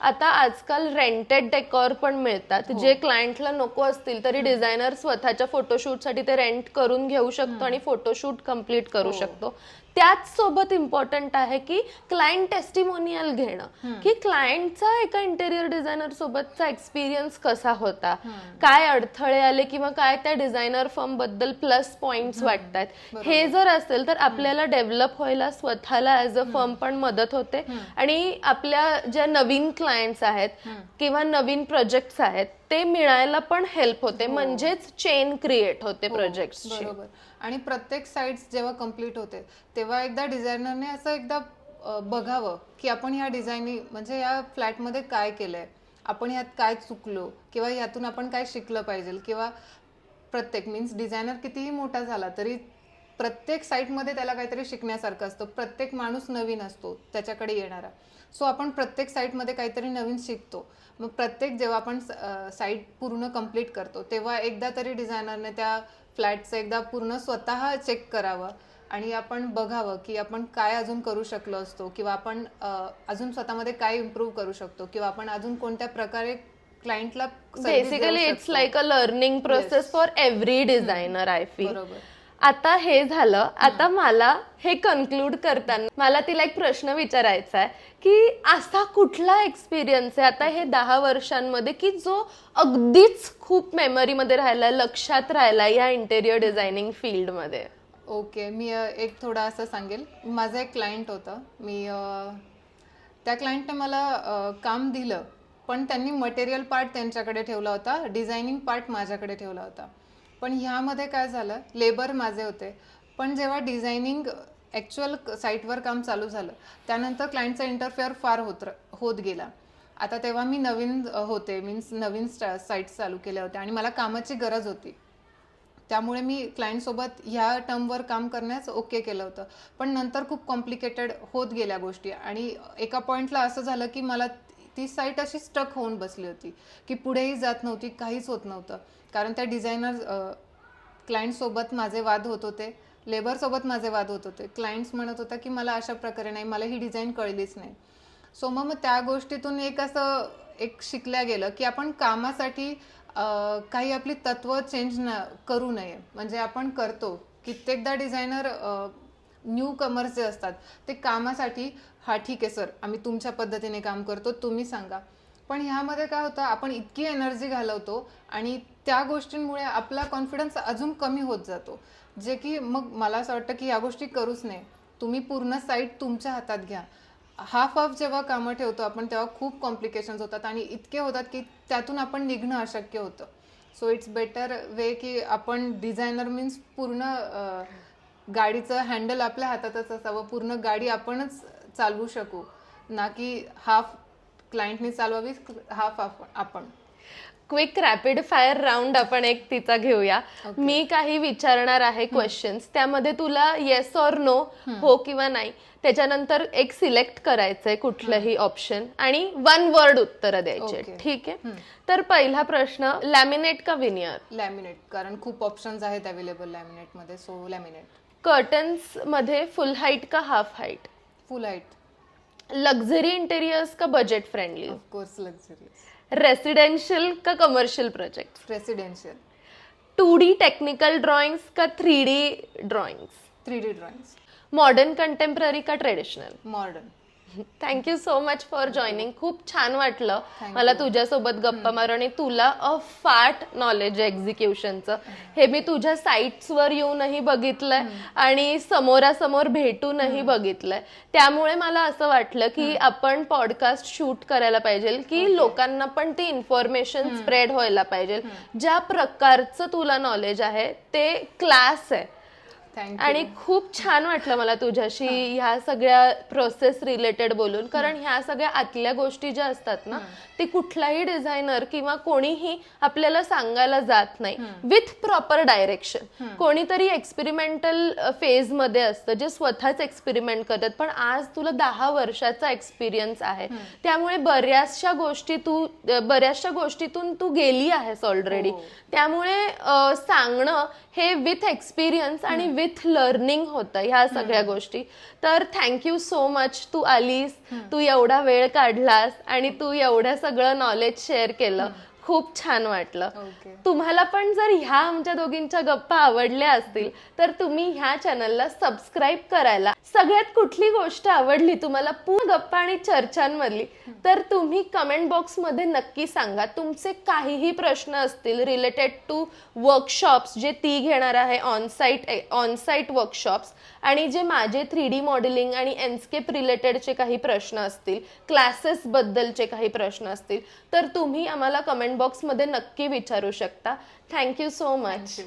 आता आजकाल रेंटेड डेकोर पण मिळतात, जे क्लायंटला नको असतील तरी डिझायनर स्वतःच्या फोटोशूटसाठी ते रेंट करून घेऊ शकतो आणि फोटोशूट कम्प्लीट करू शकतो. त्याच सोबत इम्पॉर्टंट आहे की क्लायंट टेस्टिमोनियल घेणं, की क्लायंटचा एका इंटेरियर डिझायनर सोबतचा एक्सपिरियन्स कसा होता, काय अडथळे आले किंवा काय त्या डिझायनर फर्म बद्दल प्लस पॉइंट्स वाटतात. हे जर असेल तर आपल्याला डेव्हलप व्हायला स्वतःला ऍज अ फर्म पण मदत होते आणि आपल्या ज्या नवीन क्लायंट्स आहेत किंवा नवीन प्रोजेक्ट्स आहेत ते मिळायला पण हेल्प होते. म्हणजेच चेन क्रिएट होते प्रोजेक्ट्सची. बरोबर. आणि प्रत्येक साइट्स जेव्हा कम्प्लीट होते तेव्हा एकदा डिझायनरने असं एकदा बघावं की आपण ह्या डिझायनिंग म्हणजे या फ्लॅटमध्ये काय केलंय, आपण ह्यात काय चुकलो किंवा ह्यातून आपण काय शिकलं पाहिजे. किंवा प्रत्येक मीन्स डिझायनर कितीही मोठा झाला तरी प्रत्येक साईटमध्ये त्याला काहीतरी शिकण्यासारखं असतं. प्रत्येक माणूस नवीन असतो त्याच्याकडे येणारा. सो आपण प्रत्येक साईटमध्ये काहीतरी नवीन शिकतो. मग प्रत्येक जेव्हा आपण साईट पूर्ण कंप्लीट करतो तेव्हा एकदा तरी डिझायनरने त्या फ्लॅटचं एकदा पूर्ण स्वतः चेक करावं आणि आपण बघावं की आपण काय अजून करू शकलो असतो किंवा आपण अजून स्वतःमध्ये काय इम्प्रूव्ह करू शकतो किंवा आपण अजून कोणत्या प्रकारे क्लायंटला basically it's like a learning process for every designer I feel. बरोबर. आता हे झालं. आता मला हे कन्क्लूड करताना मला तिला एक प्रश्न विचारायचा आहे की असा कुठला एक्सपिरियन्स आहे आता हे 10 वर्षांमध्ये की जो अगदीच खूप मेमरीमध्ये राहिलाय, लक्षात राहिलाय या इंटेरियर डिझायनिंग फील्डमध्ये. ओके. मी एक थोडा असं सांगेल. माझा एक क्लायंट होता. त्या क्लायंटने मला काम दिलं पण त्यांनी मटेरियल पार्ट त्यांच्याकडे ठेवला होता, डिझायनिंग पार्ट माझ्याकडे ठेवला होता. पण ह्यामध्ये काय झालं, लेबर माझे होते पण जेव्हा डिझायनिंग ॲक्च्युअल साईटवर काम चालू झालं त्यानंतर क्लायंटचा इंटरफेअर फार होत गेला. आता तेव्हा मी नवीन होते, मीन्स नवीन साईट्स चालू केल्या होत्या आणि मला कामाची गरज होती. त्यामुळे मी क्लायंटसोबत ह्या टर्मवर काम करण्यास ओके केलं होतं. पण नंतर खूप कॉम्प्लिकेटेड होत गेल्या गोष्टी आणि एका पॉईंटला असं झालं की मला ती साईट अशी स्टक होऊन बसली होती की पुढेही जात नव्हती, काहीच होत नव्हतं. कारण त्या डिझायनर क्लायंटसोबत माझे वाद होत होते, लेबरसोबत माझे वाद होत होते. क्लायंट्स म्हणत होता की मला अशा प्रकारे नाही, मला ही डिझाईन कळलीच नाही. सो मग त्या गोष्टीतून एक शिकल्या गेलं की आपण कामासाठी काही आपली तत्व चेंज करू नये. म्हणजे आपण करतो कित्येकदा डिझायनर न्यू कमर्स जे असतात ते कामासाठी हा ठीक आहे सर आम्ही तुमच्या पद्धतीने काम करतो, तुम्ही सांगा. पण ह्यामध्ये काय होतं, आपण इतकी एनर्जी घालवतो आणि त्या गोष्टींमुळे आपला कॉन्फिडन्स अजून कमी होत जातो, जे की मग मला असं वाटतं की ह्या गोष्टी करूच नये. तुम्ही पूर्ण साईट तुमच्या हातात घ्या. हाफ जेव्हा कामं ठेवतो आपण तेव्हा खूप कॉम्प्लिकेशन्स होतात आणि इतके होतात की त्यातून आपण निघणं अशक्य होतं. सो इट्स बेटर वे की आपण डिझायनर मीन्स पूर्ण गाडीचं हँडल आपल्या हातातच असावं, पूर्ण गाडी आपणच चालवू शकू, ना की हाफ क्लायंटनी चालवावी, हाफ आपण. क्विक रॅपिड फायर राऊंड आपण एक तिचा घेऊया. मी काही विचारणार आहे क्वेश्चन्स, त्यामध्ये तुला येस ऑर नो, हो किंवा नाही, त्याच्यानंतर एक सिलेक्ट करायचंय कुठलंही ऑप्शन आणि 1 वर्ड उत्तर द्यायचे. ठीक आहे. तर पहिला प्रश्न, लॅमिनेट का विनियर? लॅमिनेट, कारण खूप ऑप्शन्स आहेत अवेलेबल लॅमिनेट मध्ये. So laminate. कर्टन्स मध्ये फुल हाईट का half height? Full height. Luxury interiors का budget friendly? Of course luxurious. Residential का commercial project? Residential. 2D technical drawings का 3D drawings? 3D drawings. Modern contemporary का traditional? Modern. Thank you so much for joining. खूप छान वाटलं मला तुझ्यासोबत गप्पा मारून आणि तुला फाट नॉलेज आहे एक्झिक्युशनचं. हे मी तुझ्या साईट्सवर येऊनही बघितलंय आणि समोरासमोर भेटूनही बघितलंय. त्यामुळे मला असं वाटलं की आपण पॉडकास्ट शूट करायला पाहिजे की लोकांना पण ती इन्फॉर्मेशन स्प्रेड व्हायला पाहिजे. ज्या प्रकारचं तुला नॉलेज आहे ते क्लास आहे. थँक्यू. आणि खूप छान वाटलं मला तुझ्याशी ह्या सगळ्या प्रोसेस रिलेटेड बोलून, कारण ह्या सगळ्या आतल्या गोष्टी ज्या असतात ना, ते कुठलाही डिझायनर किंवा कोणीही आपल्याला सांगायला जात नाही विथ प्रॉपर डायरेक्शन. कोणीतरी एक्सपेरिमेंटल फेज मध्ये असतं जे स्वतःच एक्सपेरिमेंट करतात, पण आज तुला 10 वर्षाचा एक्सपिरियन्स आहे, त्यामुळे बऱ्याचशा गोष्टीतून तू गेली आहेस ऑलरेडी. त्यामुळे सांगणं हे विथ एक्सपिरियन्स आणि विथ लर्निंग होतं ह्या सगळ्या गोष्टी. तर थँक्यू सो मच, तू आलीस, तू एवढा वेळ काढलास आणि तू एवढं सगळं नॉलेज शेअर केलं. खूप छान वाटलं. ओके. तुम्हाला पण जर ह्या आमच्या दोघींच्या गप्पा आवडल्या असतील तर तुम्ही ह्या चॅनलला सबस्क्राईब करायला. सगळ्यात कुठली गोष्ट आवडली तुम्हाला पूर्ण गप्पा आणि चर्चांमधली, तर तुम्ही कमेंट बॉक्समध्ये नक्की सांगा. तुमचे काहीही प्रश्न असतील रिलेटेड टू वर्कशॉप्स जे ती घेणार आहे, ऑनसाईट वर्कशॉप्स, आणि जे माझे 3D मॉडेलिंग आणि एन्स्केप रिलेटेडचे काही प्रश्न असतील, क्लासेस बद्दलचे काही प्रश्न असतील, तर तुम्ही आम्हाला कमेंट बॉक्समध्ये नक्की विचारू शकता. Thank you so much. थँक्यू.